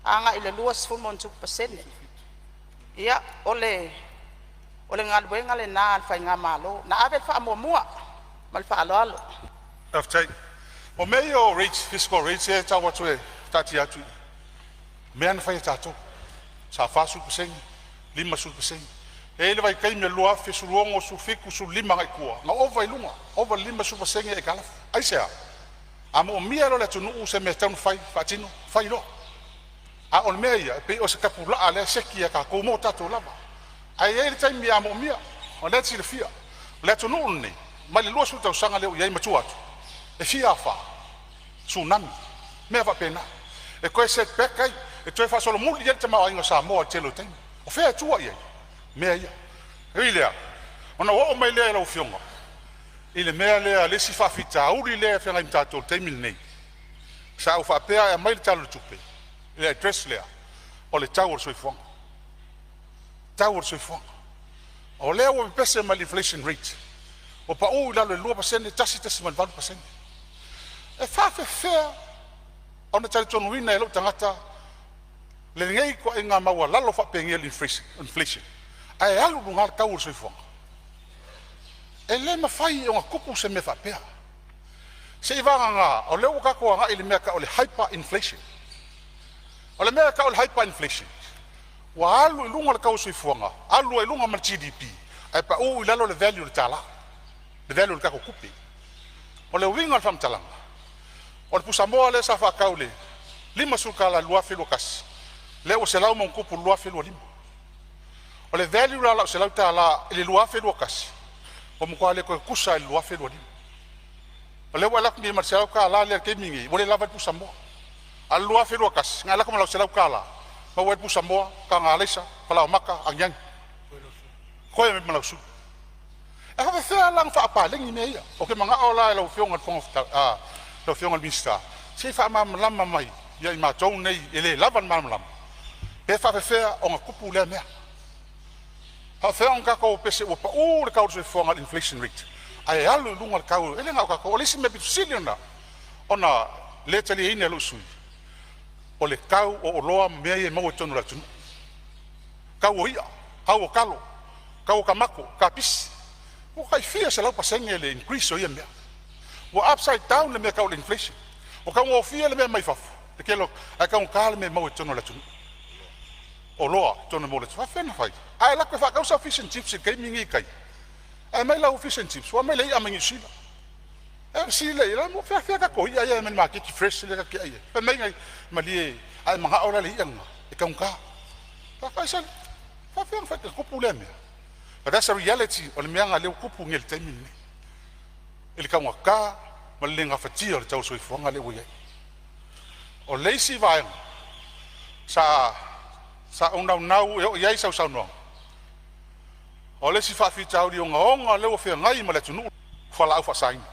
anga i le 2.2%. Ia ole ngaluenga le nā al whainga malo. Na ave le wha mua. Ma le wha alo. Aftai. O mei o rates, fiscal rates e tawa tu e tati atu. Mea na whai tato. Sa 4%, 5%. E le vai kai me lua fe su luongo su fiku su lima ngai kua. Nga ova i lunga. Ova 5% e kalaf. Aisea. Amo o mia lo le tunu u se me taunu whai, whaatino, whai lo. A on mea ia, pe o se kapula a le seki e ka koumo tato lava. Ai e le taimi amo o mia. O le tsi le fia. Le tunu unu nei. Mai le lua su tau sanga leo iai matu atu. E fia wha, tsunami, mea wha pena. E koe set back ai, e toi wha solo muli iai te maa inga Samoa telo taimi. O whea tua iai, mea ia. Hei lea, ona o mai lea lau fionga. I le mea lea lesi wha fita auri lea whenga im tātou taimi nei. Sa au wha pea e mai le talo tupe. Le address lea, o le tau o soifuanga. Tau o soifuanga. O lea o pese mai inflation rate. O pa o lalo le 2% tasi man 2%. e whawhewhea ona tari tonu wina e lau tangata le ngei ko e ngā maua lalo whapengia inflation ai alu runga kau soifonga e le mawhai o ngā kupu se me whapea se iwanga ngā o leo kako ngā ili mea ka o le hyperinflation o le mea ka o le hyperinflation wa alu ilunga le kau soifonga alu ilunga ma GDP ai pa u ilalo le value le tala le value le kako kupi o le winga le whamtalanga o le pusamoa le sa whakau le lima sukala lua whilo kasi le o se lau mon kupu lua whilo lima o le value la o se lau tala ili lua whilo kasi o mukua le koe kusa ili lua whilo lima o le walak mi mar se lau ka la le ke mingi o le lava pusamoa al lua whilo kasi ngā lako ma lau se lau ka la ma wai pusamoa ka ngā leisa pala o maka angyang koe me malau su e hawe whea lang whaapalengi mea ia o ke mga o la e lau whionga lau whionga minsta se wha mamalama mai ia i mātou nei e le lavan mamalama pe whawhewhea o ngā kupu lea mea hawhea o ngako o pese ua pa le kau se whonga inflation rate ai alu lunga le kau ele ngau kako o lesi me bitu sili ona le tali ine alu sui o le kau o loa mea i mau e tonu la tunu kau o ia, kau o kalo kau o kamako, ka pisi o kai fia se lau pasenge le increase o ia mea o upside down le mea kau le inflation o kau o fia le mea mai fafu le kelo ai kau ka le mea mau e tonu la tunu o loa tonu mo le tunu whawhena whai ai lakwe whakau sa fish and chips e kei mingi kai ai mai lau fish and chips wa mai lei amangi sila e sila i la mo fia ka koi ai men ma kiki fresh le ka ki ai pe mai ngai mali ai mga ora le ianga e kau ka whakai sa whawhena whai kupu le mea but that's a reality o le meanga leo kupu ngel taimini ili ka ngaka ma le nga fatia o le tau soifuanga le uia o leisi vaenga sa unau e o iai sau noa o leisi whawhitau li o ngaonga leo whia ngai ma le tunu whala au whasaini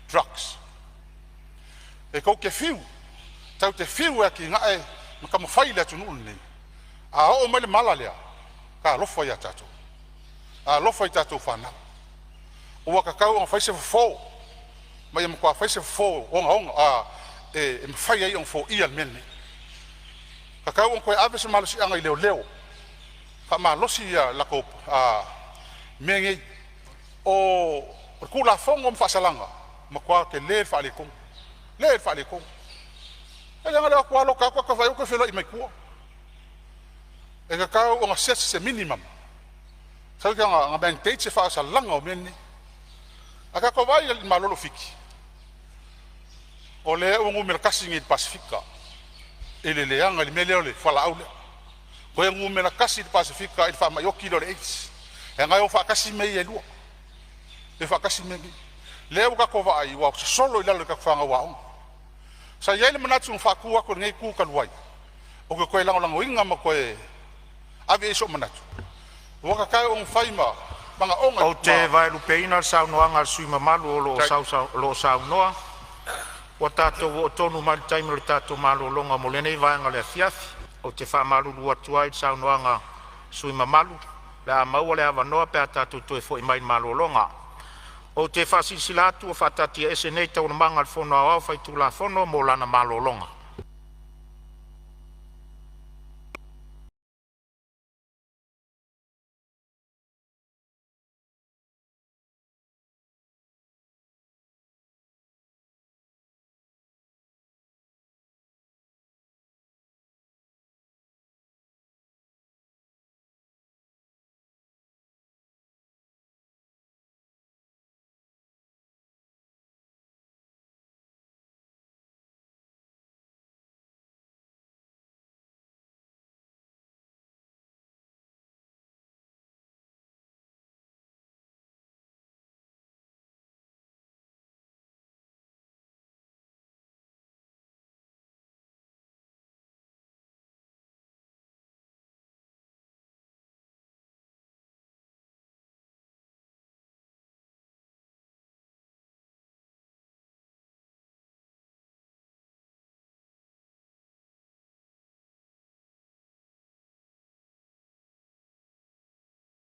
drugs e kou ke fiu tau te fiu e ki ngae ma ka mawhai le tunu nei a o mai le mala lea ka lofa ia tatou a lofa i tatou whanau ua kakau o whaise fo ma ia mkua whaise fo onga e mawhai ai on fo ia mene kakau on koe ave se malosi anga i leo ka malosi ia lako mengei o kula fongo mfasalanga ma kwa ke le fa le kong e nga le kwa lo ka vai ko felo i mai ku e kakau on se minimum sa nga ben te se fa salanga o mene aka ko vai il malolo fiki o le o ngumel kasingi pasifika ele le anga le mele ole fala aule ko ngumel kasi pasifika il fa mayoki lo le ex e nga yo fa kasi me ye lu e fa kasi me le o ka ko vai wa solo ila le ka fa nga wa sa yele manatu fa ku ko ngai ku kan wai o ko lang winga ma ko e ave so manatu o ka kai on faima manga onga o te vai lupeina sa noanga sui mamalu o lo sa noa o tato o tonu mal time le tato malo longa mo lenei vanga le fiafi o te fa malu lua tuai sa noanga sui mamalu la mau le ava noa pe tato to fo mai malo longa o te fa silatu o fa tati ese nei tau manga al fono au fai tu la fono mo lana malo longa